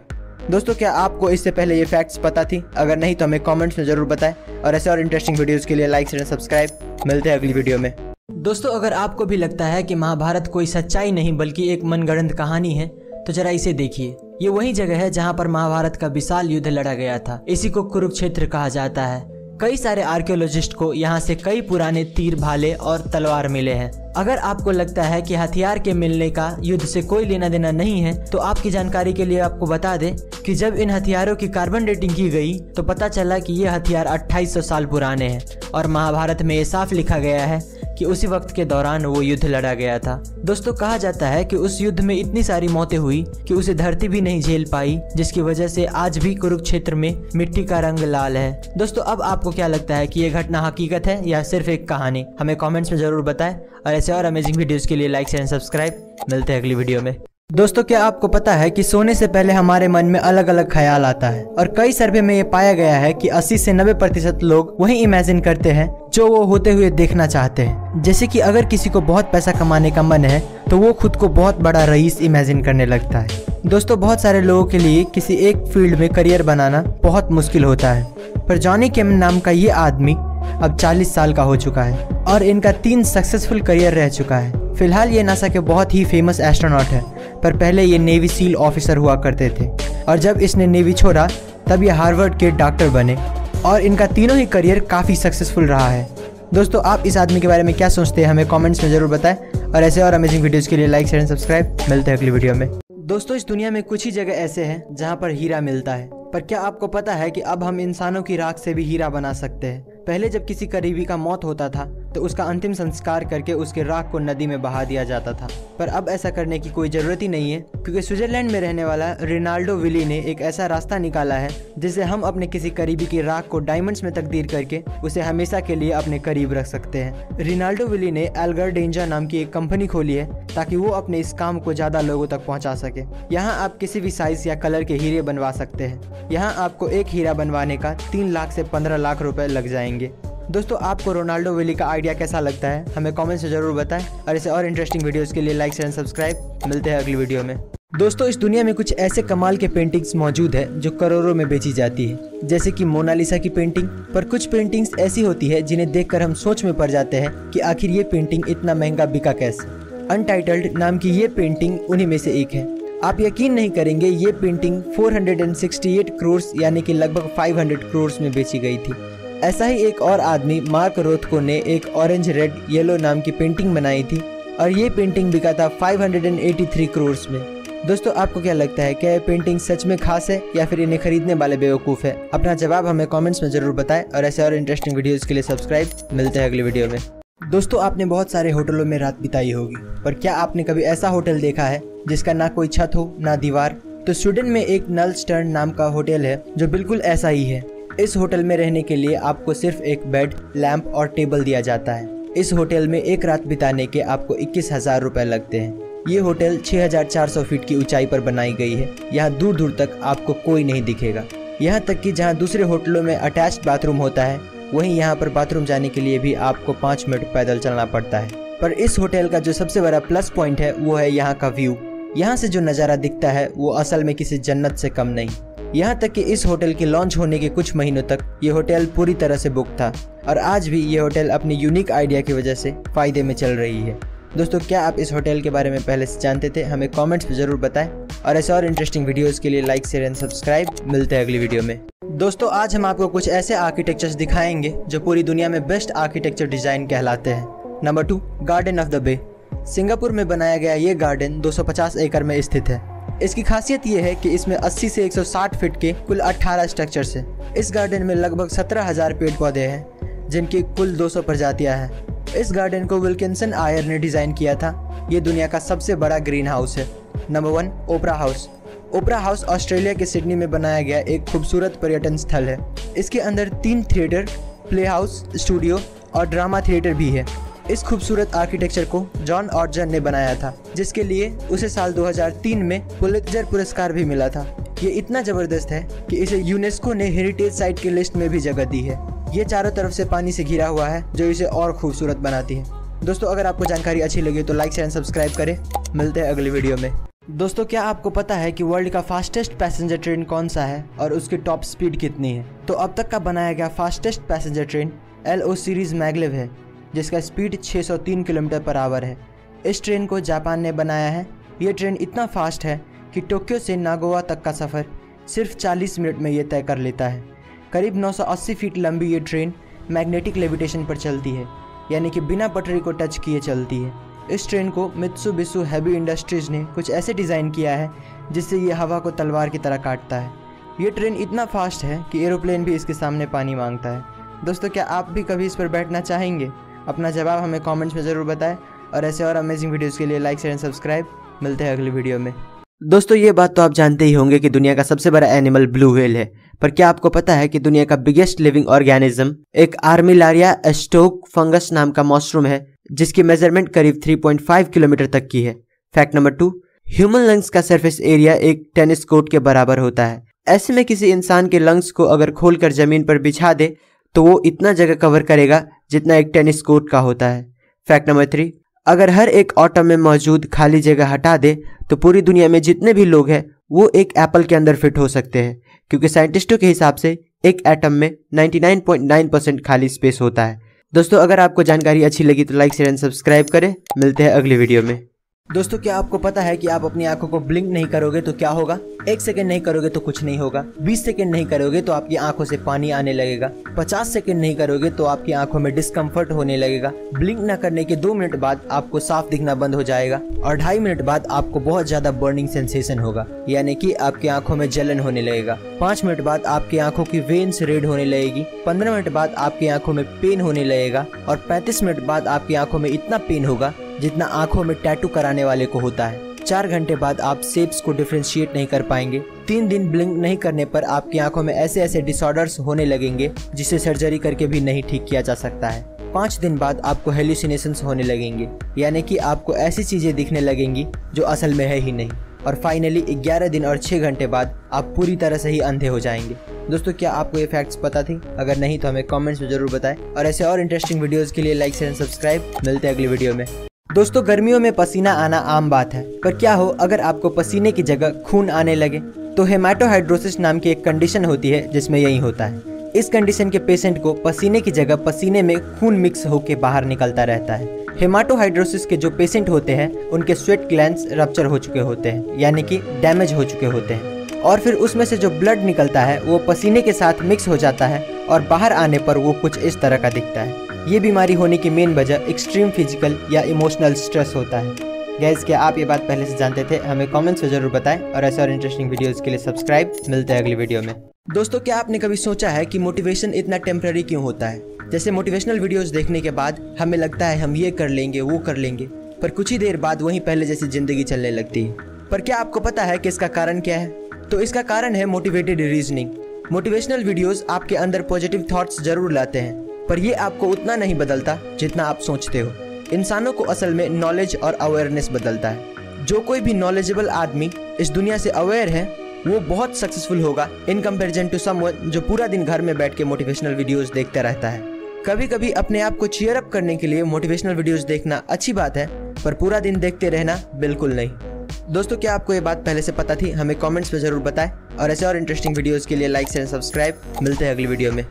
दोस्तों, क्या आपको इससे पहले ये फैक्ट्स पता थी? अगर नहीं तो हमें कमेंट्स में जरूर बताएं और ऐसे और इंटरेस्टिंग वीडियोस के लिए लाइक, शेयर, सब्सक्राइब। मिलते हैं अगली वीडियो में। दोस्तों, अगर आपको भी लगता है कि महाभारत कोई सच्चाई नहीं बल्कि एक मनगढ़ंत कहानी है, तो जरा इसे देखिए। ये वही जगह है जहाँ पर महाभारत का विशाल युद्ध लड़ा गया था। इसी को कुरुक्षेत्र कहा जाता है। कई सारे आर्कियोलॉजिस्ट को यहाँ से कई पुराने तीर, भाले और तलवार मिले हैं। अगर आपको लगता है कि हथियार के मिलने का युद्ध से कोई लेना देना नहीं है, तो आपकी जानकारी के लिए आपको बता दें कि जब इन हथियारों की कार्बन डेटिंग की गई तो पता चला कि ये हथियार 2800 साल पुराने हैं और महाभारत में ये साफ लिखा गया है कि उसी वक्त के दौरान वो युद्ध लड़ा गया था। दोस्तों, कहा जाता है कि उस युद्ध में इतनी सारी मौतें हुई कि उसे धरती भी नहीं झेल पाई, जिसकी वजह से आज भी कुरुक्षेत्र में मिट्टी का रंग लाल है। दोस्तों, अब आपको क्या लगता है कि ये घटना हकीकत है या सिर्फ एक कहानी? हमें कमेंट्स में जरूर बताएं और ऐसे और अमेजिंग वीडियोस के लिए लाइक, शेयर, सब्सक्राइब। मिलते हैं अगली वीडियो में। दोस्तों, क्या आपको पता है कि सोने से पहले हमारे मन में अलग अलग ख्याल आता है और कई सर्वे में ये पाया गया है कि 80 से 90% लोग वही इमेजिन करते हैं जो वो होते हुए देखना चाहते हैं। जैसे कि अगर किसी को बहुत पैसा कमाने का मन है तो वो खुद को बहुत बड़ा रईस इमेजिन करने लगता है। दोस्तों, बहुत सारे लोगों के लिए किसी एक फील्ड में करियर बनाना बहुत मुश्किल होता है, पर जॉनी केमन नाम का ये आदमी अब 40 साल का हो चुका है और इनका 3 सक्सेसफुल करियर रह चुका है। फिलहाल ये नासा के बहुत ही फेमस एस्ट्रोनॉट है, पर पहले ये नेवी सील ऑफिसर हुआ करते थे और जब इसने नेवी छोड़ा तब ये हार्वर्ड के डॉक्टर बने और इनका तीनों ही करियर काफ़ी सक्सेसफुल रहा है। दोस्तों, आप इस आदमी के बारे में क्या सोचते हैं? हमें कमेंट्स में जरूर बताएं और ऐसे और अमेजिंग वीडियोस के लिए लाइक, शेयर, सब्सक्राइब। मिलते हैं अगली वीडियो में। दोस्तों, इस दुनिया में कुछ ही जगह ऐसे हैं जहाँ पर हीरा मिलता है, पर क्या आपको पता है कि अब हम इंसानों की राख से भी हीरा बना सकते हैं? पहले जब किसी करीबी का मौत होता था तो उसका अंतिम संस्कार करके उसके राख को नदी में बहा दिया जाता था, पर अब ऐसा करने की कोई ज़रूरत ही नहीं है, क्योंकि स्विट्जरलैंड में रहने वाला रिनाल्डो विली ने एक ऐसा रास्ता निकाला है जिससे हम अपने किसी करीबी की राख को डायमंड्स में तब्दील करके उसे हमेशा के लिए अपने करीब रख सकते हैं। रिनाल्डो विली ने एल्गर डेंजा नाम की एक कंपनी खोली है ताकि वो अपने इस काम को ज़्यादा लोगों तक पहुँचा सके। यहाँ आप किसी भी साइज़ या कलर के हीरे बनवा सकते हैं। यहाँ आपको एक हीरा बनवाने का 3 लाख से 15 लाख रुपए लग जाएंगे। दोस्तों, आपको रोनाल्डो विली का आइडिया कैसा लगता है? हमें कमेंट्स में जरूर बताएं और ऐसे और इंटरेस्टिंग वीडियोस के लिए लाइक, शेयर, सब्सक्राइब। मिलते हैं अगली वीडियो में। दोस्तों, इस दुनिया में कुछ ऐसे कमाल के पेंटिंग्स मौजूद है जो करोड़ों में बेची जाती है, जैसे कि मोनालिसा की पेंटिंग। पर कुछ पेंटिंग्स ऐसी होती है जिन्हें देखकर हम सोच में पड़ जाते हैं कि आखिर ये पेंटिंग इतना महंगा बिका कैसे। अनटाइटल्ड नाम की ये पेंटिंग उन्हीं में से एक है। आप यकीन नहीं करेंगे, ये पेंटिंग 468 करोड़ यानी कि लगभग 500 करोड़ में बेची गई थी। ऐसा ही एक और आदमी मार्क रोथको ने एक ऑरेंज, रेड, येलो नाम की पेंटिंग बनाई थी और ये पेंटिंग बिका था 583 करोड़ में। दोस्तों आपको क्या लगता है, क्या ये पेंटिंग सच में खास है या फिर इन्हें खरीदने वाले बेवकूफ़ है? अपना जवाब हमें कमेंट्स में जरूर बताएं और ऐसे और इंटरेस्टिंग वीडियोस के लिए सब्सक्राइब। मिलते हैं अगले वीडियो में। दोस्तों आपने बहुत सारे होटलों में रात बिताई होगी, पर क्या आपने कभी ऐसा होटल देखा है जिसका ना कोई छत हो ना दीवार? तो स्वीडन में एक नलस्टर्न नाम का होटल है जो बिल्कुल ऐसा ही है। इस होटल में रहने के लिए आपको सिर्फ एक बेड, लैंप और टेबल दिया जाता है। इस होटल में एक रात बिताने के आपको 21,000 रुपए लगते हैं। ये होटल 6,400 फीट की ऊंचाई पर बनाई गई है। यहाँ दूर दूर तक आपको कोई नहीं दिखेगा। यहाँ तक कि जहाँ दूसरे होटलों में अटैच्ड बाथरूम होता है, वहीं यहाँ पर बाथरूम जाने के लिए भी आपको 5 मिनट पैदल चलना पड़ता है। पर इस होटल का जो सबसे बड़ा प्लस पॉइंट है वो है यहाँ का व्यू। यहाँ से जो नज़ारा दिखता है वो असल में किसी जन्नत से कम नहीं। यहाँ तक कि इस होटल के लॉन्च होने के कुछ महीनों तक ये होटल पूरी तरह से बुक था और आज भी ये होटल अपनी यूनिक आइडिया की वजह से फ़ायदे में चल रही है। दोस्तों क्या आप इस होटल के बारे में पहले से जानते थे? हमें कमेंट्स में ज़रूर बताएं और ऐसे और इंटरेस्टिंग वीडियोस के लिए लाइक, शेयर एंड सब्सक्राइब। मिलते हैं अगली वीडियो में। दोस्तों आज हम आपको कुछ ऐसे आर्किटेक्चर्स दिखाएंगे जो पूरी दुनिया में बेस्ट आर्किटेक्चर डिज़ाइन कहलाते हैं। Number 2, Garden of the Bay. Singapore में बनाया गया ये गार्डन 250 एकड़ में स्थित है। इसकी खासियत ये है कि इसमें 80 से 160 फीट के कुल 18 स्ट्रक्चर्स हैं। इस गार्डन में लगभग 17,000 पेड़ पौधे हैं जिनकी कुल 200 प्रजातियां हैं। इस गार्डन को विल्किंसन आयर ने डिज़ाइन किया था। ये दुनिया का सबसे बड़ा ग्रीन हाउस है। नंबर 1, ओपरा हाउस। ओपरा हाउस ऑस्ट्रेलिया के सिडनी में बनाया गया एक खूबसूरत पर्यटन स्थल है। इसके अंदर 3 थिएटर, प्ले हाउस, स्टूडियो और ड्रामा थिएटर भी है। इस खूबसूरत आर्किटेक्चर को जॉन ऑर्जन ने बनाया था, जिसके लिए उसे साल 2003 में पुलित्जर पुरस्कार भी मिला था। ये इतना ज़बरदस्त है कि इसे यूनेस्को ने हेरिटेज साइट की लिस्ट में भी जगह दी है। ये चारों तरफ से पानी से घिरा हुआ है जो इसे और खूबसूरत बनाती है। दोस्तों अगर आपको जानकारी अच्छी लगी तो लाइक, शेयर एंड सब्सक्राइब करें। मिलते हैं अगली वीडियो में। दोस्तों क्या आपको पता है कि वर्ल्ड का फास्टेस्ट पैसेंजर ट्रेन कौन सा है और उसकी टॉप स्पीड कितनी है? तो अब तक का बनाया गया fastest passenger train LO series maglev है, जिसका स्पीड 603 किलोमीटर पर आवर है। इस ट्रेन को जापान ने बनाया है। ये ट्रेन इतना फास्ट है कि टोक्यो से नागोवा तक का सफ़र सिर्फ 40 मिनट में ये तय कर लेता है। करीब 980 फीट लंबी ये ट्रेन मैग्नेटिक लेविटेशन पर चलती है, यानी कि बिना पटरी को टच किए चलती है। इस ट्रेन को मित्सुबिशी हेवी इंडस्ट्रीज ने कुछ ऐसे डिज़ाइन किया है जिससे ये हवा को तलवार की तरह काटता है। ये ट्रेन इतना फास्ट है कि एरोप्लेन भी इसके सामने पानी मांगता है। दोस्तों क्या आप भी कभी इस पर बैठना चाहेंगे? अपना जवाब हमें कमेंट्स में ज़रूर बताएं और ऐसे और अमेजिंग वीडियोस के लिए लाइक, शेयर एंड सब्सक्राइब। मिलते हैं अगली वीडियो में। दोस्तों ये बात तो आप जानते ही होंगे कि दुनिया का सबसे बड़ा एनिमल ब्लू व्हेल है, पर क्या आपको पता है कि दुनिया का बिगेस्ट लिविंग ऑर्गेनिज्म एक आर्मिलारिया एस्टोक फंगस नाम का मशरूम है, जिसकी मेजरमेंट करीब 3.5 किलोमीटर तक की है। फैक्ट नंबर 2, ह्यूमन लंग्स का सरफेस एरिया एक टेनिस कोर्ट के बराबर होता है। ऐसे में किसी इंसान के लंग्स को अगर खोलकर जमीन पर बिछा दे तो वो इतना जगह कवर करेगा जितना एक टेनिस कोर्ट का होता है। फैक्ट नंबर 3, अगर हर एक एटम में मौजूद खाली जगह हटा दे तो पूरी दुनिया में जितने भी लोग हैं वो एक एप्पल के अंदर फिट हो सकते हैं, क्योंकि साइंटिस्टों के हिसाब से एक एटम में 99.9% खाली स्पेस होता है। दोस्तों अगर आपको जानकारी अच्छी लगी तो लाइक, शेयर एंड सब्सक्राइब करें। मिलते हैं अगली वीडियो में। दोस्तों क्या आपको पता है कि आप अपनी आंखों को ब्लिंक नहीं करोगे तो क्या होगा? 1 सेकंड नहीं करोगे तो कुछ नहीं होगा। 20 सेकंड नहीं करोगे तो आपकी आंखों से पानी आने लगेगा। 50 सेकंड नहीं करोगे तो आपकी आंखों में डिस्कम्फर्ट होने लगेगा। ब्लिंक न करने के 2 मिनट बाद आपको साफ दिखना बंद हो जाएगा और 2.5 मिनट बाद आपको बहुत ज्यादा बर्निंग सेंसेशन होगा, यानी कि आपकी आंखों में जलन होने लगेगा। 5 मिनट बाद आपकी आंखों की वेन्स रेड होने लगेगी। 15 मिनट बाद आपकी आंखों में पेन होने लगेगा और 35 मिनट बाद आपकी आंखों में इतना पेन होगा जितना आंखों में टैटू कराने वाले को होता है। 4 घंटे बाद आप शेप्स को डिफरेंशिएट नहीं कर पाएंगे। 3 दिन ब्लिंक नहीं करने पर आपकी आंखों में ऐसे ऐसे डिसऑर्डर्स होने लगेंगे जिसे सर्जरी करके भी नहीं ठीक किया जा सकता है। 5 दिन बाद आपको हेलुसिनेशंस होने लगेंगे, यानी कि आपको ऐसी चीजें दिखने लगेंगी जो असल में है ही नहीं। और फाइनली 11 दिन और 6 घंटे बाद आप पूरी तरह से ही अंधे हो जाएंगे। दोस्तों क्या आपको ये फैक्ट्स पता थी? अगर नहीं तो हमें कमेंट्स में जरूर बताएं और ऐसे और इंटरेस्टिंग वीडियोस के लिए लाइक, शेयर एंड सब्सक्राइब। मिलते हैं अगली वीडियो में। दोस्तों गर्मियों में पसीना आना आम बात है, पर क्या हो अगर आपको पसीने की जगह खून आने लगे? तो हेमाटोहाइड्रोसिस नाम की एक कंडीशन होती है जिसमें यही होता है। इस कंडीशन के पेशेंट को पसीने की जगह पसीने में खून मिक्स होकर बाहर निकलता रहता है। हेमाटोहाइड्रोसिस के जो पेशेंट होते हैं उनके स्वेट ग्लैंड्स रप्चर हो चुके होते हैं, यानी कि डैमेज हो चुके होते हैं, और फिर उसमें से जो ब्लड निकलता है वो पसीने के साथ मिक्स हो जाता है और बाहर आने पर वो कुछ इस तरह का दिखता है। ये बीमारी होने की मेन वजह एक्सट्रीम फिजिकल या इमोशनल स्ट्रेस होता है। गैस, क्या आप ये बात पहले से जानते थे? हमें कमेंट्स में जरूर बताएं और ऐसे और इंटरेस्टिंग वीडियोस के लिए सब्सक्राइब। मिलते हैं अगली वीडियो में। दोस्तों, क्या आपने कभी सोचा है कि मोटिवेशन इतना टेम्पररी क्यों होता है? जैसे मोटिवेशनल वीडियोस देखने के बाद हमें लगता है हम ये कर लेंगे, वो कर लेंगे, पर कुछ ही देर बाद वहीं पहले जैसी जिंदगी चलने लगती है। पर क्या आपको पता है कि इसका कारण क्या है? तो इसका कारण है मोटिवेटेड रीजनिंग। मोटिवेशनल वीडियोस आपके अंदर पॉजिटिव थॉट्स जरूर लाते हैं, पर ये आपको उतना नहीं बदलता जितना आप सोचते हो। इंसानों को असल में नॉलेज और अवेयरनेस बदलता है। जो कोई भी नॉलेजेबल आदमी इस दुनिया से अवेयर है वो बहुत सक्सेसफुल होगा इन कंपैरिजन टू समवन जो पूरा दिन घर में बैठ के मोटिवेशनल वीडियोस देखता रहता है। कभी कभी अपने आप को चीयर अप करने के लिए मोटिवेशनल वीडियोस देखना अच्छी बात है, पर पूरा दिन देखते रहना बिल्कुल नहीं। दोस्तों, क्या आपको ये बात पहले से पता थी? हमें कमेंट्स में जरूर बताएं और ऐसे और इंटरेस्टिंग वीडियोस के लिए लाइक शेयर सब्सक्राइब। मिलते हैं अगली वीडियो में।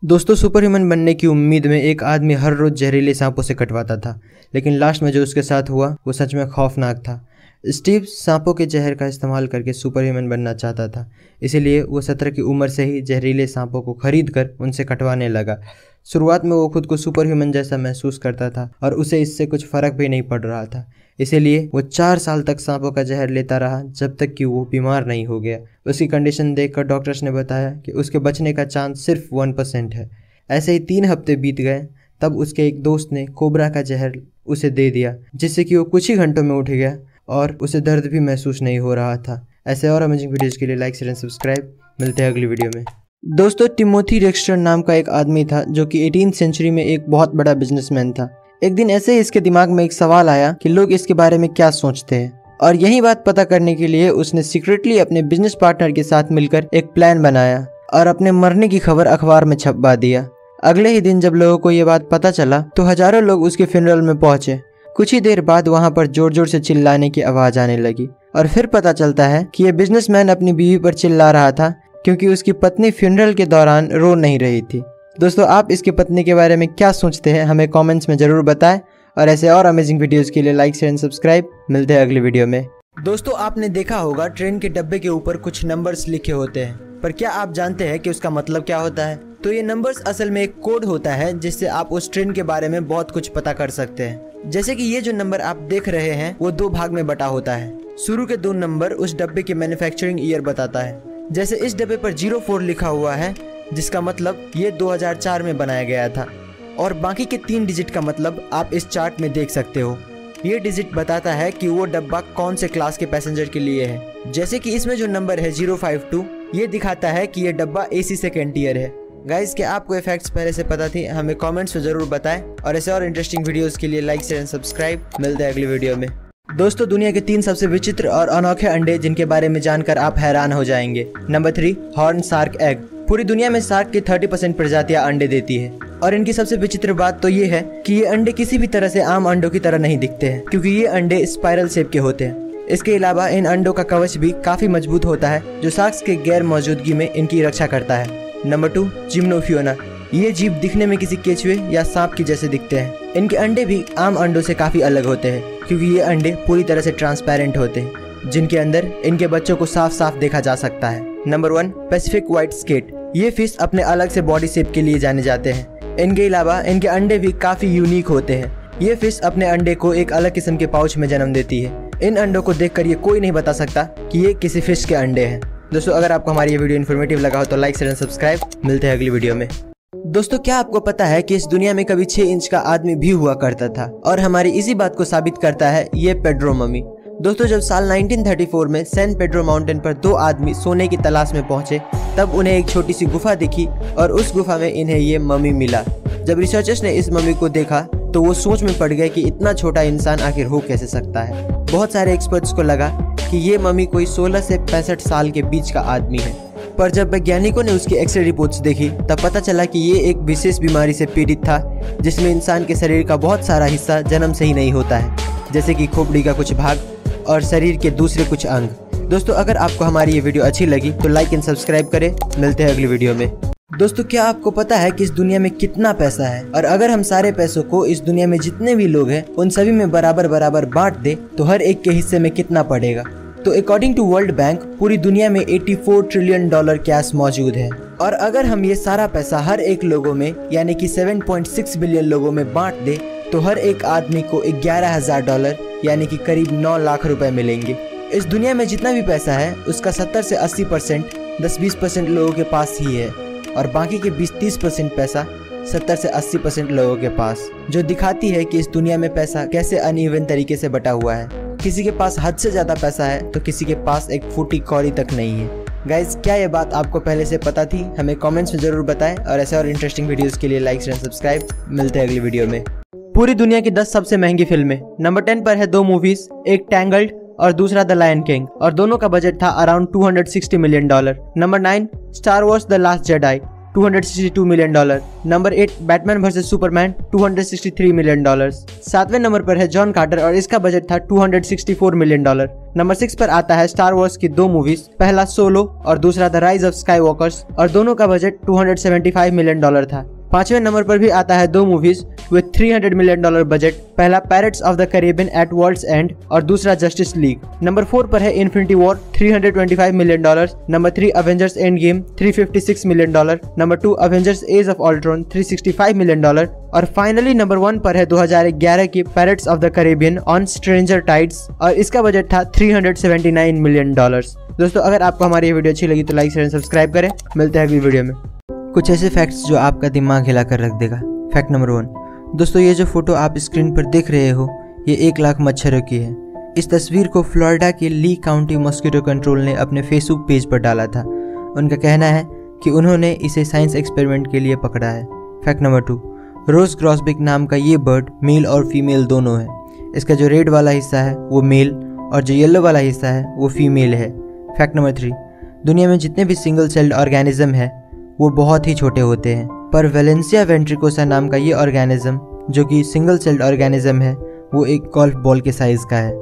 दोस्तों, सुपर ह्यूमन बनने की उम्मीद में एक आदमी हर रोज जहरीले सांपों से कटवाता था, लेकिन लास्ट में जो उसके साथ हुआ वो सच में खौफनाक था। स्टीव सांपों के जहर का इस्तेमाल करके सुपर ह्यूमन बनना चाहता था, इसीलिए वो 17 की उम्र से ही जहरीले सांपों को खरीद कर उनसे कटवाने लगा। शुरुआत में वो खुद को सुपर ह्यूमन जैसा महसूस करता था और उसे इससे कुछ फ़र्क भी नहीं पड़ रहा था, इसीलिए वो 4 साल तक सांपों का जहर लेता रहा जब तक कि वो बीमार नहीं हो गया। उसकी कंडीशन देखकर डॉक्टर्स ने बताया कि उसके बचने का चांस सिर्फ 1% है। ऐसे ही 3 हफ्ते बीत गए, तब उसके एक दोस्त ने कोबरा का जहर उसे दे दिया, जिससे कि वो कुछ ही घंटों में उठ गया और उसे दर्द भी महसूस नहीं हो रहा था। ऐसे और अमेजिंग वीडियोज़ के लिए लाइक शेयर एंड सब्सक्राइब। मिलते हैं अगली वीडियो में। दोस्तों, टिमोथी रेक्सटर नाम का एक आदमी था जो कि 18th सेंचुरी में एक बहुत बड़ा बिजनेसमैन था। एक दिन ऐसे ही इसके दिमाग में एक सवाल आया कि लोग इसके बारे में क्या सोचते हैं, और यही बात पता करने के लिए उसने सीक्रेटली अपने बिजनेस पार्टनर के साथ मिलकर एक प्लान बनाया और अपने मरने की खबर अखबार में छपवा दिया। अगले ही दिन जब लोगों को ये बात पता चला तो हजारों लोग उसके फ्यूनरल में पहुंचे। कुछ ही देर बाद वहां पर जोर जोर से चिल्लाने की आवाज आने लगी और फिर पता चलता है कि ये बिजनेसमैन अपनी बीवी पर चिल्ला रहा था क्योंकि उसकी पत्नी फ्यूनरल के दौरान रो नहीं रही थी। दोस्तों, आप इसकी पत्नी के बारे में क्या सोचते हैं? हमें कमेंट्स में जरूर बताएं और ऐसे और अमेजिंग वीडियोस के लिए लाइक शेयर एंड सब्सक्राइब। मिलते हैं अगली वीडियो में। दोस्तों, आपने देखा होगा ट्रेन के डब्बे के ऊपर कुछ नंबर्स लिखे होते हैं, पर क्या आप जानते हैं कि उसका मतलब क्या होता है? तो ये नंबर्स असल में एक कोड होता है जिससे आप उस ट्रेन के बारे में बहुत कुछ पता कर सकते हैं। जैसे कि ये जो नंबर आप देख रहे हैं वो 2 भाग में बटा होता है। शुरू के 2 नंबर उस डब्बे के मैन्युफैक्चरिंग ईयर बताता है। जैसे इस डब्बे पर 04 लिखा हुआ है, जिसका मतलब ये 2004 में बनाया गया था, और बाकी के 3 डिजिट का मतलब आप इस चार्ट में देख सकते हो। ये डिजिट बताता है कि वो डब्बा कौन से क्लास के पैसेंजर के लिए है। जैसे कि इसमें जो नंबर है 052, ये दिखाता है कि ये डब्बा AC सेकेंड ईयर है। गाइस, क्या आपको ये फैक्ट्स पहले से पता थी? हमें कमेंट्स में जरूर बताएं और ऐसे और इंटरेस्टिंग वीडियोस के लिए लाइक शेयर एंड सब्सक्राइब। मिलते हैं अगली वीडियो में। दोस्तों, दुनिया के 3 सबसे विचित्र और अनोखे अंडे जिनके बारे में जानकर आप हैरान हो जाएंगे। Number 3, horn shark egg. पूरी दुनिया में शार्क की 30% प्रजातियां अंडे देती है, और इनकी सबसे विचित्र बात तो ये है कि ये अंडे किसी भी तरह से आम अंडों की तरह नहीं दिखते हैं, क्योंकि ये अंडे स्पाइरल शेप के होते हैं। इसके अलावा इन अंडों का कवच भी काफी मजबूत होता है, जो शार्क्स के गैर मौजूदगी में इनकी रक्षा करता है। नंबर 2, जिम्नोफियोना। ये जीव दिखने में किसी केचुए या सांप की जैसे दिखते हैं। इनके अंडे भी आम अंडों से काफी अलग होते हैं, क्योंकि ये अंडे पूरी तरह से ट्रांसपेरेंट होते हैं, जिनके अंदर इनके बच्चों को साफ साफ देखा जा सकता है। Number 1, Pacific white skate. ये फिश अपने अलग से बॉडी शेप के लिए जाने जाते हैं। इनके अलावा इनके अंडे भी काफी यूनिक होते हैं। ये फिश अपने अंडे को एक अलग किस्म के पाउच में जन्म देती है। इन अंडों को देखकर ये कोई नहीं बता सकता कि ये किसी फिश के अंडे हैं। दोस्तों, अगर आपको हमारी ये वीडियो इन्फॉर्मेटिव लगा हो तो लाइक शेयर एंड सब्सक्राइब। मिलते हैं अगली वीडियो में। दोस्तों, क्या आपको पता है कि इस दुनिया में कभी 6 इंच का आदमी भी हुआ करता था, और हमारी इसी बात को साबित करता है ये पेड्रो मम्मी। दोस्तों, जब साल 1934 में सैन पेड्रो माउंटेन पर 2 आदमी सोने की तलाश में पहुंचे, तब उन्हें एक छोटी सी गुफा दिखी और उस गुफा में इन्हें ये मम्मी मिला। जब रिसर्चर्स ने इस मम्मी को देखा तो वो सोच में पड़ गए कि इतना छोटा इंसान आखिर हो कैसे सकता है। बहुत सारे एक्सपर्ट्स को लगा कि ये मम्मी कोई 16 से 65 साल के बीच का आदमी है, पर जब वैज्ञानिकों ने उसकी एक्सरे रिपोर्ट्स देखी तब पता चला कि ये एक विशेष बीमारी से पीड़ित था, जिसमें इंसान के शरीर का बहुत सारा हिस्सा जन्म से ही नहीं होता है, जैसे कि खोपड़ी का कुछ भाग और शरीर के दूसरे कुछ अंग। दोस्तों, अगर आपको हमारी ये वीडियो अच्छी लगी तो लाइक एंड सब्सक्राइब करें। मिलते हैं अगली वीडियो में। दोस्तों, क्या आपको पता है कि इस दुनिया में कितना पैसा है, और अगर हम सारे पैसों को इस दुनिया में जितने भी लोग हैं उन सभी में बराबर बराबर बांट दे तो हर एक के हिस्से में कितना पड़ेगा? तो अकॉर्डिंग टू वर्ल्ड बैंक पूरी दुनिया में $84 ट्रिलियन कैश मौजूद है। और अगर हम ये सारा पैसा हर एक लोगों में यानी कि 7.6 बिलियन लोगों में बांट दे तो हर एक आदमी को $11,000 यानी कि करीब 9 लाख रुपए मिलेंगे। इस दुनिया में जितना भी पैसा है उसका 70 से 80% 10-20% लोगों के पास ही है और बाकी के 20-30% पैसा 70 से 80% लोगों के पास, जो दिखाती है कि इस दुनिया में पैसा कैसे अनइवन तरीके से बटा हुआ है। किसी के पास हद से ज़्यादा पैसा है तो किसी के पास एक फूटी कौड़ी तक नहीं है। गाइज, क्या ये बात आपको पहले से पता थी? हमें कमेंट्स में ज़रूर बताएं और ऐसे और इंटरेस्टिंग वीडियोस के लिए लाइक एंड सब्सक्राइब। मिलते हैं अगली वीडियो में। पूरी दुनिया की 10 सबसे महंगी फिल्में। नंबर 10 पर है 2 मूवीज, एक टैंगल्ड और दूसरा द लायन किंग, और दोनों का बजट था around $260 million. Number 9 Star Wars the Last Jedi, $262 million. Number 8 Batman versus Superman, $263 million. 7वें नंबर पर है जॉन कार्टर और इसका बजट था $264 मिलियन। नंबर 6 पर आता है स्टार वॉर्स की 2 मूवीज, पहला सोलो और दूसरा द राइज ऑफ स्काईवॉकर्स, और दोनों का बजट $275 मिलियन था। 5वें नंबर पर भी आता है 2 मूवीज विद $300 मिलियन बजट, पहला Pirates of the Caribbean at World's End और दूसरा जस्टिस लीग। नंबर 4 पर है Infinity War, $325 million. Number 3 Avengers Endgame, $356 million. Number 2 Avengers Age of Ultron, $365 million. और फाइनली नंबर 1 पर है 2011 की Pirates of the Caribbean on Stranger Tides और इसका बजट था $379 मिलियन। दोस्तों, अगर आपको हमारी ये वीडियो अच्छी लगी तो लाइक शेयर सब्सक्राइब करें। मिलते हैं अगली वीडियो में। कुछ ऐसे फैक्ट्स जो आपका दिमाग हिला कर रख देगा। फैक्ट नंबर 1, दोस्तों ये जो फोटो आप स्क्रीन पर देख रहे हो ये 1 लाख मच्छरों की है। इस तस्वीर को फ्लोरिडा के ली काउंटी मॉस्किटो कंट्रोल ने अपने फेसबुक पेज पर डाला था। उनका कहना है कि उन्होंने इसे साइंस एक्सपेरिमेंट के लिए पकड़ा है। फैक्ट नंबर 2, रोज ग्रॉसबिक नाम का ये बर्ड मेल और फीमेल दोनों है। इसका जो रेड वाला हिस्सा है वो मेल और जो येलो वाला हिस्सा है वो फीमेल है। फैक्ट नंबर 3, दुनिया में जितने भी सिंगल सेल्ड ऑर्गेनिज्म है वो बहुत ही छोटे होते हैं, पर वेलेंसिया वेंट्रिकोसा नाम का ये ऑर्गेनिज्म जो कि सिंगल सेल्ड ऑर्गेनिज्म है वो एक गोल्फ बॉल के साइज़ का है।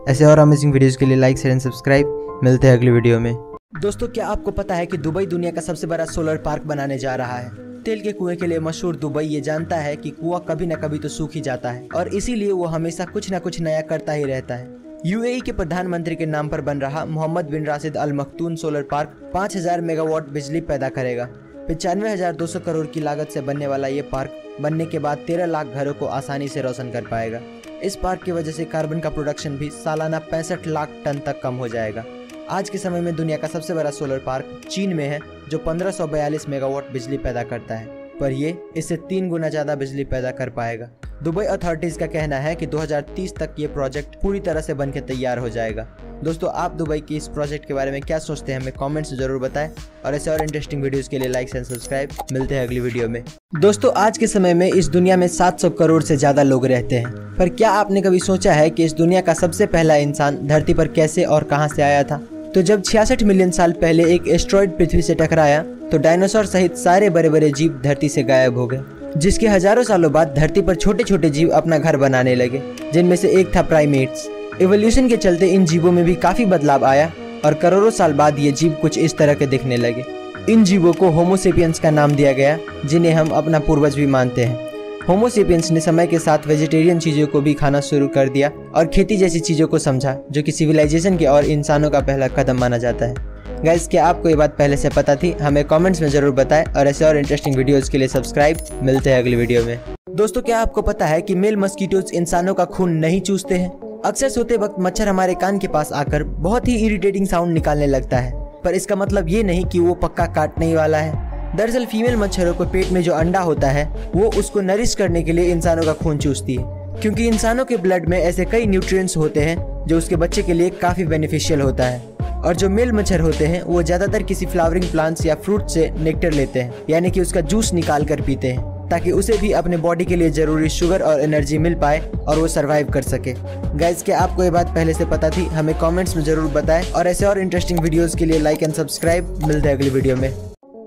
ऐसे और अमेजिंग वीडियोस के लिए लाइक शेयर एंड सब्सक्राइब। मिलते हैं अगली वीडियो में। दोस्तों, क्या आपको पता है कि दुबई दुनिया का सबसे बड़ा सोलर पार्क बनाने जा रहा है? तेल के कुएं के लिए मशहूर दुबई ये जानता है कि कुआं कभी न कभी तो सूख ही जाता है और इसीलिए वो हमेशा कुछ न कुछ नया करता ही रहता है। यूएई के प्रधानमंत्री के नाम पर बन रहा मोहम्मद बिन राशिद अल मखतूम सोलर पार्क 5000 मेगावाट बिजली पैदा करेगा। 95,200 करोड़ की लागत से बनने वाला ये पार्क बनने के बाद 13 लाख घरों को आसानी से रोशन कर पाएगा। इस पार्क की वजह से कार्बन का प्रोडक्शन भी सालाना 65 लाख टन तक कम हो जाएगा। आज के समय में दुनिया का सबसे बड़ा सोलर पार्क चीन में है जो 1542 मेगावाट बिजली पैदा करता है, पर ये इससे 3 गुना ज़्यादा बिजली पैदा कर पाएगा। दुबई अथॉरिटीज़ का कहना है कि 2030 तक ये प्रोजेक्ट पूरी तरह से बनकर तैयार हो जाएगा। दोस्तों, आप दुबई के इस प्रोजेक्ट के बारे में क्या सोचते हैं हमें कमेंट्स में ज़रूर बताएं और ऐसे और इंटरेस्टिंग वीडियोस के लिए लाइक एंड सब्सक्राइब। मिलते हैं अगली वीडियो में। दोस्तों, आज के समय में इस दुनिया में 700 करोड़ से ज़्यादा लोग रहते हैं, पर क्या आपने कभी सोचा है कि इस दुनिया का सबसे पहला इंसान धरती पर कैसे और कहाँ से आया था? तो जब 66 मिलियन साल पहले एक एस्ट्रॉइड पृथ्वी से टकराया तो डायनासोर सहित सारे बड़े बड़े जीव धरती से गायब हो गए, जिसके हजारों सालों बाद धरती पर छोटे छोटे जीव अपना घर बनाने लगे, जिनमें से एक था प्राइमेट्स। इवोल्यूशन के चलते इन जीवों में भी काफी बदलाव आया और करोड़ों साल बाद ये जीव कुछ इस तरह के दिखने लगे। इन जीवों को होमो सेपियंस का नाम दिया गया, जिन्हें हम अपना पूर्वज भी मानते हैं। होमो सेपियंस ने समय के साथ वेजिटेरियन चीज़ों को भी खाना शुरू कर दिया और खेती जैसी चीज़ों को समझा, जो कि सिविलाइजेशन की और इंसानों का पहला कदम माना जाता है। गाइस, क्या आपको ये बात पहले से पता थी? हमें कमेंट्स में ज़रूर बताएं और ऐसे और इंटरेस्टिंग वीडियोस के लिए सब्सक्राइब। मिलते हैं अगली वीडियो में। दोस्तों, क्या आपको पता है कि मेल मस्कीटोज इंसानों का खून नहीं चूसते हैं? अक्सर सोते वक्त मच्छर हमारे कान के पास आकर बहुत ही इरिटेटिंग साउंड निकालने लगता है, पर इसका मतलब ये नहीं कि वो पक्का काटने ही वाला है। दरअसल फीमेल मच्छरों को पेट में जो अंडा होता है वो उसको नरिश करने के लिए इंसानों का खून चूसती है, क्योंकि इंसानों के ब्लड में ऐसे कई न्यूट्रिएंट्स होते हैं जो उसके बच्चे के लिए काफ़ी बेनिफिशियल होता है। और जो मेल मच्छर होते हैं वो ज़्यादातर किसी फ्लावरिंग प्लांट्स या फ्रूट से नेक्टर लेते हैं, यानी कि उसका जूस निकाल कर पीते हैं, ताकि उसे भी अपने बॉडी के लिए ज़रूरी शुगर और एनर्जी मिल पाए और वो सरवाइव कर सके। गाइस, क्या आपको ये बात पहले से पता थी? हमें कमेंट्स में ज़रूर बताएं और ऐसे और इंटरेस्टिंग वीडियोस के लिए लाइक एंड सब्सक्राइब। मिलते हैं अगली वीडियो में।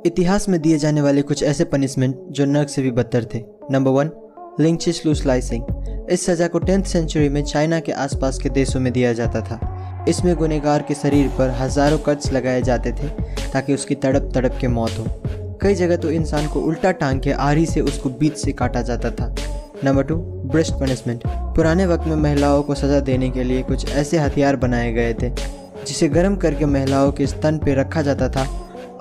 इतिहास में दिए जाने वाले कुछ ऐसे पनिशमेंट जो नर्क से भी बदतर थे। नंबर 1, लिंचिस लू स्लाइसिंग। इस सज़ा को 10th सेंचुरी में चाइना के आसपास के देशों में दिया जाता था। इसमें गुनहगार के शरीर पर हज़ारों कट्स लगाए जाते थे ताकि उसकी तड़प तड़प के मौत हो। कई जगह तो इंसान को उल्टा टांग के आरी से उसको बीच से काटा जाता था। Number 2, breast punishment. पुराने वक्त में महिलाओं को सज़ा देने के लिए कुछ ऐसे हथियार बनाए गए थे जिसे गर्म करके महिलाओं के स्तन पर रखा जाता था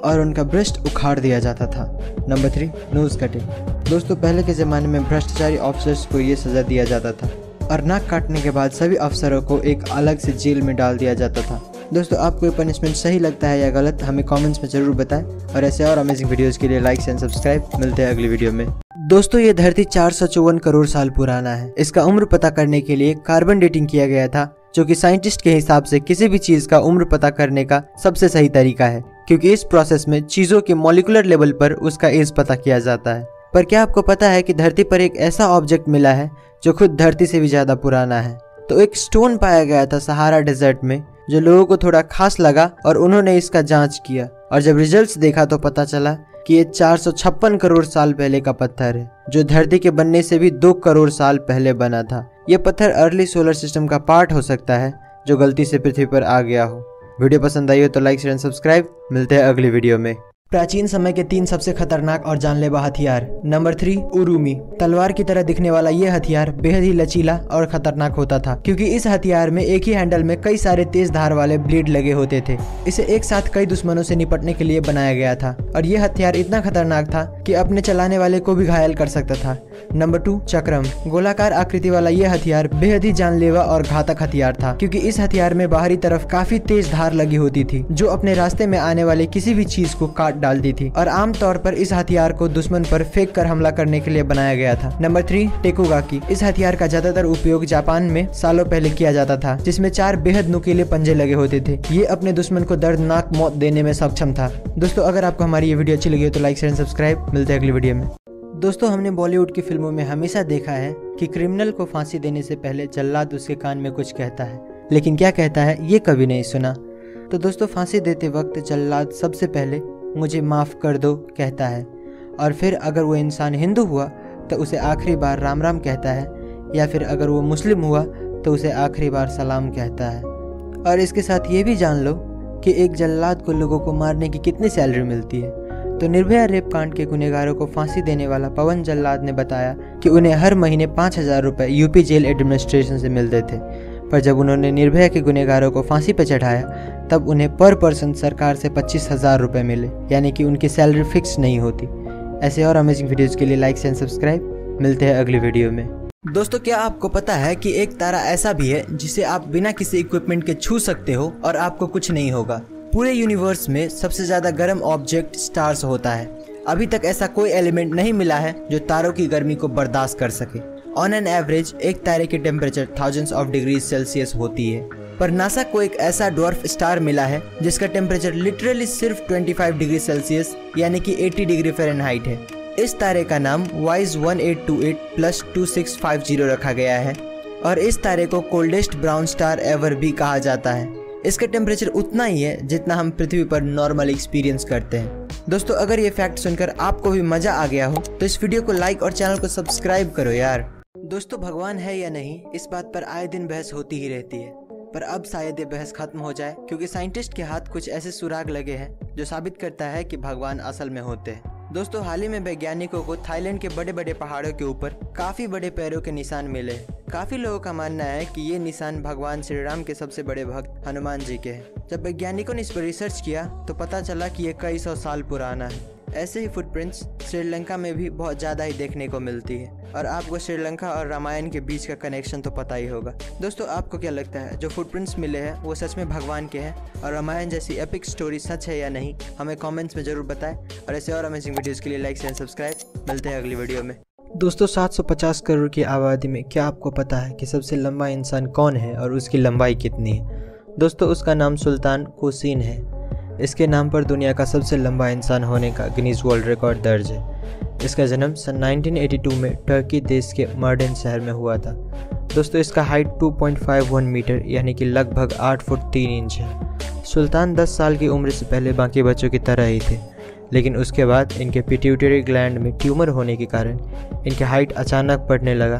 और उनका ब्रेस्ट उखाड़ दिया जाता था। Number 3, nose cutting. दोस्तों पहले के ज़माने में भ्रष्टाचारी ऑफिसर्स को ये सज़ा दिया जाता था और नाक काटने के बाद सभी अफसरों को एक अलग से जेल में डाल दिया जाता था। दोस्तों आपको ये पनिशमेंट सही लगता है या गलत, हमें कमेंट्स में ज़रूर बताएं और ऐसे और अमेजिंग वीडियोस के लिए लाइक एंड सब्सक्राइब। मिलते हैं अगली वीडियो में। दोस्तों ये धरती 454 करोड़ साल पुराना है। इसका उम्र पता करने के लिए कार्बन डेटिंग किया गया था, जो कि साइंटिस्ट के हिसाब से किसी भी चीज़ का उम्र पता करने का सबसे सही तरीका है, क्योंकि इस प्रोसेस में चीज़ों के मॉलिक्यूलर लेवल पर उसका एज पता किया जाता है। पर क्या आपको पता है कि धरती पर एक ऐसा ऑब्जेक्ट मिला है जो खुद धरती से भी ज़्यादा पुराना है? तो एक स्टोन पाया गया था सहारा डेजर्ट में, जो लोगों को थोड़ा खास लगा और उन्होंने इसका जांच किया और जब रिजल्ट्स देखा तो पता चला कि ये 456 करोड़ साल पहले का पत्थर है, जो धरती के बनने से भी 2 करोड़ साल पहले बना था। ये पत्थर अर्ली सोलर सिस्टम का पार्ट हो सकता है, जो गलती से पृथ्वी पर आ गया हो। वीडियो पसंद आई हो तो लाइक शेयर एंड सब्सक्राइब। मिलते हैं अगली वीडियो में। प्राचीन समय के 3 सबसे खतरनाक और जानलेवा हथियार। नंबर 3, उरुमी। तलवार की तरह दिखने वाला ये हथियार बेहद ही लचीला और खतरनाक होता था, क्योंकि इस हथियार में एक ही हैंडल में कई सारे तेज धार वाले ब्लेड लगे होते थे। इसे एक साथ कई दुश्मनों से निपटने के लिए बनाया गया था और ये हथियार इतना खतरनाक था कि अपने चलाने वाले को भी घायल कर सकता था। नंबर 2, चक्रम। गोलाकार आकृति वाला ये हथियार बेहद ही जानलेवा और घातक हथियार था, क्योंकि इस हथियार में बाहरी तरफ काफी तेज धार लगी होती थी, जो अपने रास्ते में आने वाले किसी भी चीज को काट डालती थी और आमतौर पर इस हथियार को दुश्मन पर फेंक कर हमला करने के लिए बनाया गया था। नंबर 3, टेकुगाकी। इस हथियार का ज्यादातर उपयोग जापान में सालों पहले किया जाता था, जिसमें 4 बेहद नुकीले पंजे लगे होते थे। ये अपने दुश्मन को दर्दनाक मौत देने में सक्षम था। दोस्तों अगर आपको हमारी ये वीडियो अच्छी लगी हो तो लाइक शेयर एंड सब्सक्राइब। मिलते हैं अगली वीडियो में। दोस्तों हमने बॉलीवुड की फिल्मों में हमेशा देखा है कि क्रिमिनल को फांसी देने से पहले जल्लाद उसके कान में कुछ कहता है, लेकिन क्या कहता है ये कभी नहीं सुना। तो दोस्तों फांसी देते वक्त जल्लाद सबसे पहले मुझे माफ़ कर दो कहता है, और फिर अगर वो इंसान हिंदू हुआ तो उसे आखिरी बार राम राम कहता है, या फिर अगर वो मुस्लिम हुआ तो उसे आखिरी बार सलाम कहता है। और इसके साथ ये भी जान लो कि एक जल्लाद को लोगों को मारने की कितनी सैलरी मिलती है। तो निर्भया रेप कांड के गुनहगारों को फांसी देने वाला पवन जल्लाद ने बताया कि उन्हें हर महीने 5,000 रुपये यूपी जेल एडमिनिस्ट्रेशन से मिलते थे, पर जब उन्होंने निर्भया के गुनहगारों को फांसी पर चढ़ाया तब उन्हें पर पर्सन सरकार से 25,000 रुपये मिले, यानी कि उनकी सैलरी फिक्स नहीं होती। ऐसे और अमेजिंग वीडियोज़ के लिए लाइक एंड सब्सक्राइब। मिलते हैं अगली वीडियो में। दोस्तों क्या आपको पता है कि एक तारा ऐसा भी है जिसे आप बिना किसी इक्विपमेंट के छू सकते हो और आपको कुछ नहीं होगा? पूरे यूनिवर्स में सबसे ज़्यादा गर्म ऑब्जेक्ट स्टार्स होता है। अभी तक ऐसा कोई एलिमेंट नहीं मिला है जो तारों की गर्मी को बर्दाश्त कर सके। ऑन एन एवरेज एक तारे की temperature thousands of degree Celsius होती है, पर नासा को एक ऐसा डॉर्फ स्टार मिला है जिसका टेम्परेचर लिटरली सिर्फ 25 डिग्री सेल्सियस यानी कि 80 डिग्री फ़ारेनहाइट है। इस तारे का नाम WISE 1828+2650 रखा गया है और इस तारे को कोल्डेस्ट ब्राउन स्टार एवर भी कहा जाता है। इसका टेम्परेचर उतना ही है जितना हम पृथ्वी पर नॉर्मल एक्सपीरियंस करते हैं। दोस्तों अगर ये फैक्ट सुनकर आपको भी मजा आ गया हो तो इस वीडियो को लाइक और चैनल को सब्सक्राइब करो यार। दोस्तों भगवान है या नहीं, इस बात पर आए दिन बहस होती ही रहती है, पर अब शायद ये बहस खत्म हो जाए, क्योंकि साइंटिस्ट के हाथ कुछ ऐसे सुराग लगे हैं जो साबित करता है कि भगवान असल में होते हैं। दोस्तों हाल ही में वैज्ञानिकों को थाईलैंड के बड़े बड़े पहाड़ों के ऊपर काफी बड़े पैरों के निशान मिले हैं। काफी लोगों का मानना है कि ये निशान भगवान श्री राम के सबसे बड़े भक्त हनुमान जी के हैं। जब वैज्ञानिकों ने इस पर रिसर्च किया तो पता चला कि ये कई 100 साल पुराना है। ऐसे ही फुटप्रिंट्स श्रीलंका में भी बहुत ज़्यादा ही देखने को मिलती है, और आपको श्रीलंका और रामायण के बीच का कनेक्शन तो पता ही होगा। दोस्तों आपको क्या लगता है जो फुटप्रिंट्स मिले हैं वो सच में भगवान के हैं, और रामायण जैसी एपिक स्टोरी सच है या नहीं? हमें कमेंट्स में ज़रूर बताएं, और ऐसे और अमेजिंग वीडियोज़ के लिए लाइक एंड सब्सक्राइब। मिलते हैं अगली वीडियो में। दोस्तों 750 करोड़ की आबादी में क्या आपको पता है कि सबसे लंबा इंसान कौन है और उसकी लंबाई कितनी है? दोस्तों उसका नाम सुल्तान कोसीन है। इसके नाम पर दुनिया का सबसे लंबा इंसान होने का गिनीज वर्ल्ड रिकॉर्ड दर्ज है। इसका जन्म सन 1982 में टर्की देश के मर्डेन शहर में हुआ था। दोस्तों इसका हाइट 2.51 मीटर यानी कि लगभग 8 फुट 3 इंच है। सुल्तान 10 साल की उम्र से पहले बाकी बच्चों की तरह ही थे, लेकिन उसके बाद इनके पिट्यूटरी ग्लैंड में ट्यूमर होने के कारण इनकी हाइट अचानक बढ़ने लगा,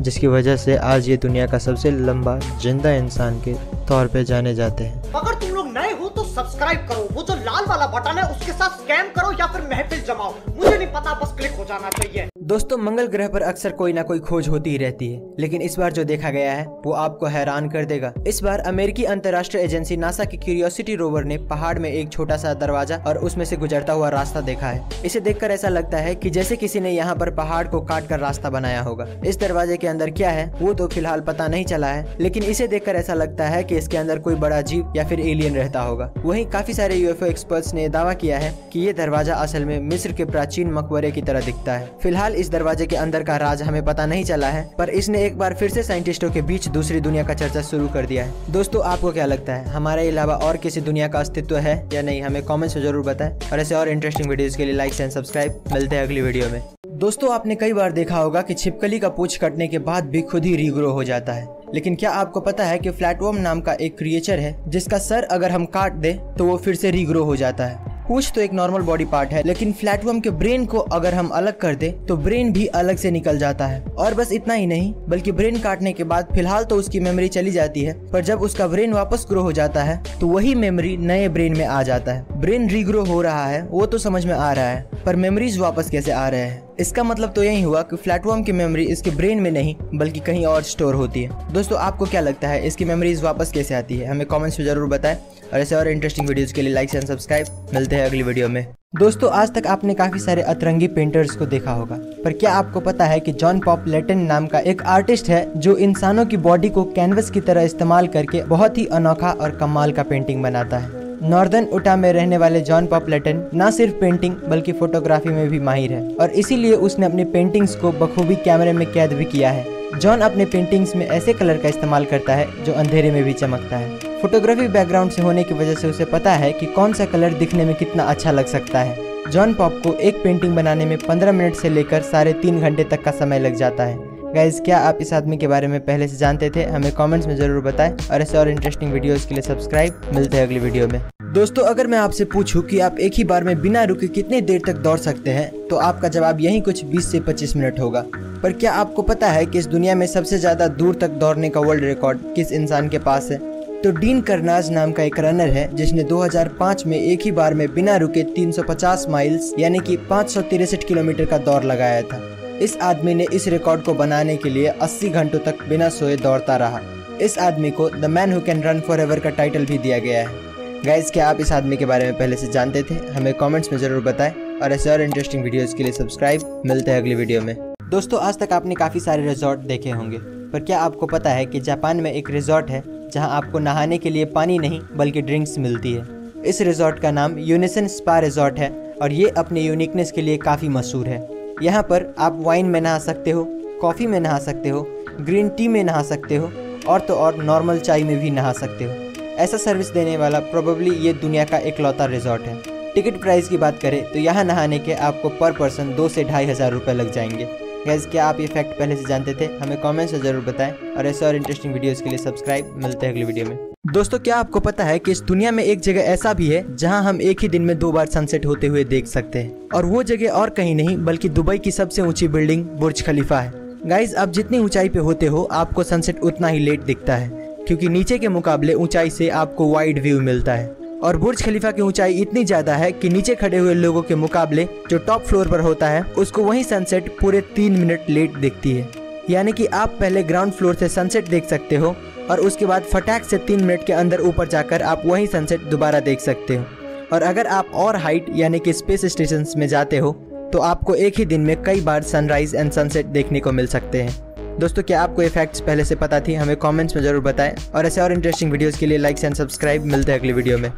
जिसकी वजह से आज ये दुनिया का सबसे लंबा जिंदा इंसान के तौर पे जाने जाते हैं। अगर तुम लोग नए हो तो सब्सक्राइब करो, वो जो लाल वाला बटन है उसके साथ स्कैम करो या फिर महफिल जमाओ, मुझे नहीं पता, बस क्लिक हो जाना चाहिए। दोस्तों मंगल ग्रह पर अक्सर कोई ना कोई खोज होती ही रहती है, लेकिन इस बार जो देखा गया है वो आपको हैरान कर देगा। इस बार अमेरिकी अंतर्राष्ट्रीय एजेंसी नासा की क्यूरियोसिटी रोवर ने पहाड़ में एक छोटा सा दरवाजा और उसमें से गुजरता हुआ रास्ता देखा है। इसे देखकर ऐसा लगता है कि जैसे किसी ने यहाँ पर पहाड़ को काट कर रास्ता बनाया होगा। इस दरवाजे के अंदर क्या है वो तो फिलहाल पता नहीं चला है, लेकिन इसे देखकर ऐसा लगता है कि इसके अंदर कोई बड़ा जीव या फिर एलियन रहता होगा। वहीं काफी सारे यूएफओ एक्सपर्ट्स ने दावा किया है कि ये दरवाजा असल में मिस्र के प्राचीन मकबरे की तरह दिखता है। फिलहाल इस दरवाजे के अंदर का राज हमें पता नहीं चला है, पर इसने एक बार फिर से साइंटिस्टों के बीच दूसरी दुनिया का चर्चा शुरू कर दिया है। दोस्तों आपको क्या लगता है, हमारे अलावा और किसी दुनिया का अस्तित्व है या नहीं? हमें कमेंट्स में जरूर बताएं और ऐसे और इंटरेस्टिंग वीडियोस के लिए लाइक एंड सब्सक्राइब। मिलते हैं अगली वीडियो में। दोस्तों आपने कई बार देखा होगा कि छिपकली का पूंछ कटने के बाद भी खुद ही रीग्रो हो जाता है, लेकिन क्या आपको पता है कि फ्लैटवर्म नाम का एक क्रिएचर है जिसका सर अगर हम काट दे तो वो फिर से रीग्रो हो जाता है। पूंछ तो एक नॉर्मल बॉडी पार्ट है, लेकिन फ्लैटवर्म के ब्रेन को अगर हम अलग कर दे तो ब्रेन भी अलग से निकल जाता है। और बस इतना ही नहीं, बल्कि ब्रेन काटने के बाद फिलहाल तो उसकी मेमोरी चली जाती है, पर जब उसका ब्रेन वापस ग्रो हो जाता है तो वही मेमोरी नए ब्रेन में आ जाता है। ब्रेन रीग्रो हो रहा है वो तो समझ में आ रहा है, पर मेमोरीज वापस कैसे आ रहे हैं? इसका मतलब तो यही हुआ कि फ्लैटवर्म की मेमोरी इसके ब्रेन में नहीं बल्कि कहीं और स्टोर होती है। दोस्तों आपको क्या लगता है, इसकी मेमोरीज वापस कैसे आती है? हमें कमेंट्स में जरूर बताएं और ऐसे और इंटरेस्टिंग वीडियोस के लिए लाइक एंड सब्सक्राइब। मिलते हैं अगली वीडियो में। दोस्तों आज तक आपने काफी सारे अतरंगी पेंटर्स को देखा होगा, पर क्या आपको पता है कि जॉन पॉप लेटन नाम का एक आर्टिस्ट है जो इंसानों की बॉडी को कैनवस की तरह इस्तेमाल करके बहुत ही अनोखा और कमाल का पेंटिंग बनाता है। नॉर्दर्न उटा में रहने वाले जॉन पॉप लेटन न सिर्फ पेंटिंग बल्कि फोटोग्राफी में भी माहिर है और इसीलिए उसने अपनी पेंटिंग्स को बखूबी कैमरे में कैद भी किया है। जॉन अपने पेंटिंग्स में ऐसे कलर का इस्तेमाल करता है जो अंधेरे में भी चमकता है। फोटोग्राफी बैकग्राउंड से होने की वजह से उसे पता है कि कौन सा कलर दिखने में कितना अच्छा लग सकता है। जॉन पॉप को एक पेंटिंग बनाने में 15 मिनट से लेकर 3.5 घंटे तक का समय लग जाता है। गाइज क्या आप इस आदमी के बारे में पहले से जानते थे? हमें कमेंट्स में जरूर बताएं और ऐसे और इंटरेस्टिंग वीडियोस के लिए सब्सक्राइब। मिलते हैं अगली वीडियो में। दोस्तों अगर मैं आपसे पूछूं कि आप एक ही बार में बिना रुके कितनी देर तक दौड़ सकते हैं तो आपका जवाब यही कुछ 20 से 25 मिनट होगा। पर क्या आपको पता है कि इस दुनिया में सबसे ज्यादा दूर तक दौड़ने का वर्ल्ड रिकॉर्ड किस इंसान के पास है? तो डीन कर्नाज नाम का एक रनर है जिसने 2005 में एक ही बार में बिना रुके 350 माइल्स यानी कि 563 किलोमीटर का दौड़ लगाया था। इस आदमी ने इस रिकॉर्ड को बनाने के लिए 80 घंटों तक बिना सोए दौड़ता रहा। इस आदमी को the man who can run for ever का टाइटल भी दिया गया है। गाइज क्या आप इस आदमी के बारे में पहले से जानते थे? हमें कमेंट्स में जरूर बताएं और ऐसे और इंटरेस्टिंग वीडियोस के लिए सब्सक्राइब। मिलते हैं अगली वीडियो में। दोस्तों आज तक आपने काफी सारे रिजॉर्ट देखे होंगे, पर क्या आपको पता है कि जापान में एक रिजॉर्ट है जहां आपको नहाने के लिए पानी नहीं बल्कि ड्रिंक्स मिलती है। इस रिजॉर्ट का नाम यूनिसन स्पा रिजॉर्ट है और ये अपने यूनिकनेस के लिए काफ़ी मशहूर है। यहाँ पर आप वाइन में नहा सकते हो, कॉफ़ी में नहा सकते हो, ग्रीन टी में नहा सकते हो और तो और नॉर्मल चाय में भी नहा सकते हो। ऐसा सर्विस देने वाला प्रोबेबली ये दुनिया का इकलौता रिजॉर्ट है। टिकट प्राइस की बात करें तो यहाँ नहाने के आपको पर पर्सन 2 से 2,500 रुपये लग जाएंगे। गाइस क्या आप ये फैक्ट पहले से जानते थे? हमें कमेंट्स में जरूर बताएं और ऐसे और इंटरेस्टिंग वीडियोस के लिए सब्सक्राइब। मिलते हैं अगली वीडियो में। दोस्तों क्या आपको पता है कि इस दुनिया में एक जगह ऐसा भी है जहां हम एक ही दिन में 2 बार सनसेट होते हुए देख सकते हैं, और वो जगह और कहीं नहीं बल्कि दुबई की सबसे ऊंची बिल्डिंग बुर्ज खलीफा है। गाइस आप जितनी ऊंचाई पे होते हो आपको सनसेट उतना ही लेट दिखता है, क्योंकि नीचे के मुकाबले ऊंचाई से आपको वाइड व्यू मिलता है। और बुर्ज खलीफा की ऊंचाई इतनी ज्यादा है कि नीचे खड़े हुए लोगों के मुकाबले जो टॉप फ्लोर पर होता है उसको वही सनसेट पूरे 3 मिनट लेट दिखती है। यानी कि आप पहले ग्राउंड फ्लोर से सनसेट देख सकते हो और उसके बाद फटाक से 3 मिनट के अंदर ऊपर जाकर आप वही सनसेट दोबारा देख सकते हो। और अगर आप और हाइट यानी कि स्पेस स्टेशन में जाते हो तो आपको एक ही दिन में कई बार सनराइज एंड सनसेट देखने को मिल सकते हैं। दोस्तों क्या आपको ये फैक्ट्स पहले से पता थी? हमें कमेंट्स में जरूर बताएं और ऐसे और इंटरेस्टिंग वीडियोस के लिए लाइक एंड सब्सक्राइब। मिलते हैं अगली वीडियो में।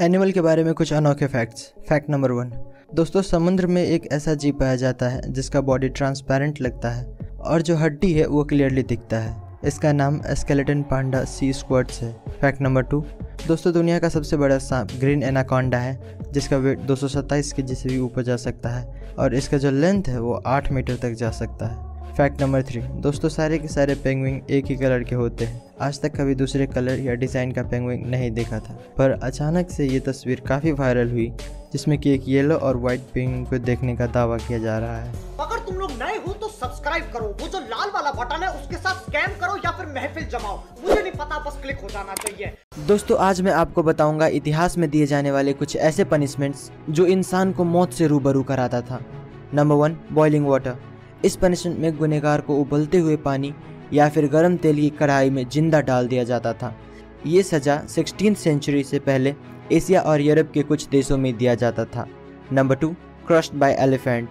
एनिमल के बारे में कुछ अनोखे फैक्ट्स। फैक्ट नंबर 1, दोस्तों समुद्र में एक ऐसा जीव पाया जाता है जिसका बॉडी ट्रांसपेरेंट लगता है और जो हड्डी है वो क्लियरली दिखता है। इसका नाम स्केलेटन पांडा सी स्क्वाड्स है। फैक्ट नंबर 2, दोस्तों दुनिया का सबसे बड़ा सांप ग्रीन एनाकोंडा है जिसका वेट 227 केजी से भी ऊपर जा सकता है और इसका जो लेंथ है वो 8 मीटर तक जा सकता है। फैक्ट नंबर 3, दोस्तों सारे के सारे पेंगुइन एक ही कलर के होते हैं। आज तक कभी दूसरे कलर या डिज़ाइन का पेंगुइन नहीं देखा था, पर अचानक से ये तस्वीर काफ़ी वायरल हुई जिसमें कि एक येलो और वाइट पेंगुइन को देखने का दावा किया जा रहा है। अगर तुम लोग नए हो तो सब्सक्राइब करो, वो जो लाल वाला बटन है उसके साथ स्कैम करो या फिर महफिल जमाओ, मुझे नहीं पता, बस क्लिक हो जाना चाहिए। दोस्तों आज मैं आपको बताऊंगा इतिहास में दिए जाने वाले कुछ ऐसे पनिशमेंट्स जो इंसान को मौत से रूबरू कराता था। Number 1, boiling water. इस पनिशमेंट में गुनहगार को उबलते हुए पानी या फिर गर्म तेल की कढ़ाई में जिंदा डाल दिया जाता था। ये सज़ा 16वीं सेंचुरी से पहले एशिया और यूरोप के कुछ देशों में दिया जाता था। Number 2, crushed bye elephant.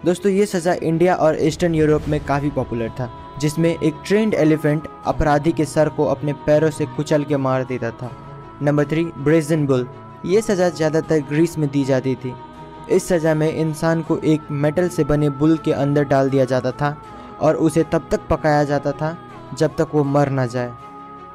दोस्तों ये सज़ा इंडिया और ईस्टर्न यूरोप में काफ़ी पॉपुलर था, जिसमें एक ट्रेंड एलिफेंट अपराधी के सर को अपने पैरों से कुचल के मार देता था। Number 3, brazen bull. ये सज़ा ज़्यादातर ग्रीस में दी जाती थी। इस सज़ा में इंसान को एक मेटल से बने बुल के अंदर डाल दिया जाता था और उसे तब तक पकाया जाता था जब तक वो मर ना जाए।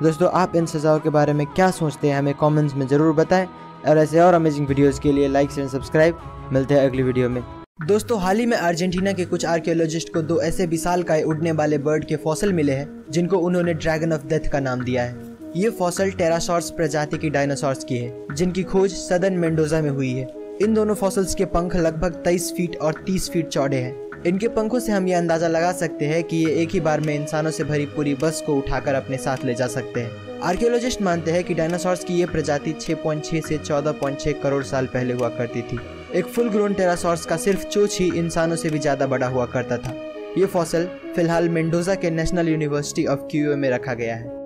दोस्तों आप इन सज़ाओं के बारे में क्या सोचते हैं हमें कमेंट्स में ज़रूर बताएं, और ऐसे और अमेजिंग वीडियोस के लिए लाइक एंड सब्सक्राइब। मिलते हैं अगली वीडियो में। दोस्तों हाल ही में अर्जेंटीना के कुछ आर्कियोलॉजिस्ट को 2 ऐसे विशालकाय उड़ने वाले बर्ड के फॉसिल मिले हैं जिनको उन्होंने ड्रैगन ऑफ डेथ का नाम दिया है। ये फॉसिल टेरासॉर्स प्रजाति की डायनासोर्स की है जिनकी खोज सदर्न मेंडोजा में हुई है। इन दोनों फॉसिल्स के पंख लगभग 23 फीट और 30 फीट चौड़े हैं। इनके पंखों से हम ये अंदाजा लगा सकते हैं कि ये एक ही बार में इंसानों से भरी पूरी बस को उठाकर अपने साथ ले जा सकते हैं। आर्कियोलॉजिस्ट मानते हैं कि डायनासोर्स की ये प्रजाति 6.6 से 14.6 करोड़ साल पहले हुआ करती थी। एक फुल ग्रोन टेरासॉर्स का सिर्फ चोंच ही इंसानों से भी ज़्यादा बड़ा हुआ करता था। ये फॉसिल फिलहाल मेंडोजा के नेशनल यूनिवर्सिटी ऑफ क्यूओ में रखा गया है।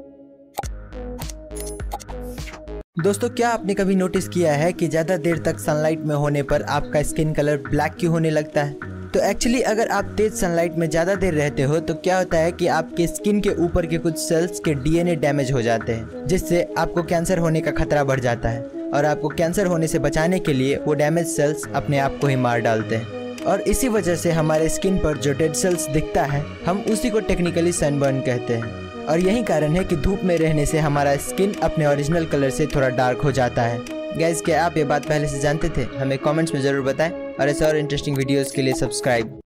दोस्तों क्या आपने कभी नोटिस किया है कि ज़्यादा देर तक सनलाइट में होने पर आपका स्किन कलर ब्लैक क्यों होने लगता है? तो एक्चुअली अगर आप तेज सनलाइट में ज़्यादा देर रहते हो तो क्या होता है कि आपके स्किन के ऊपर के कुछ सेल्स के डीएनए डैमेज हो जाते हैं, जिससे आपको कैंसर होने का खतरा बढ़ जाता है। और आपको कैंसर होने से बचाने के लिए वो डैमेज सेल्स अपने आप को ही मार डालते हैं। और इसी वजह से हमारे स्किन पर जो डेड सेल्स दिखता है हम उसी को टेक्निकली सनबर्न कहते हैं। और यही कारण है कि धूप में रहने से हमारा स्किन अपने ओरिजिनल कलर से थोड़ा डार्क हो जाता है। गाइस क्या आप ये बात पहले से जानते थे? हमें कमेंट्स में ज़रूर बताएं, और ऐसे और इंटरेस्टिंग वीडियोस के लिए सब्सक्राइब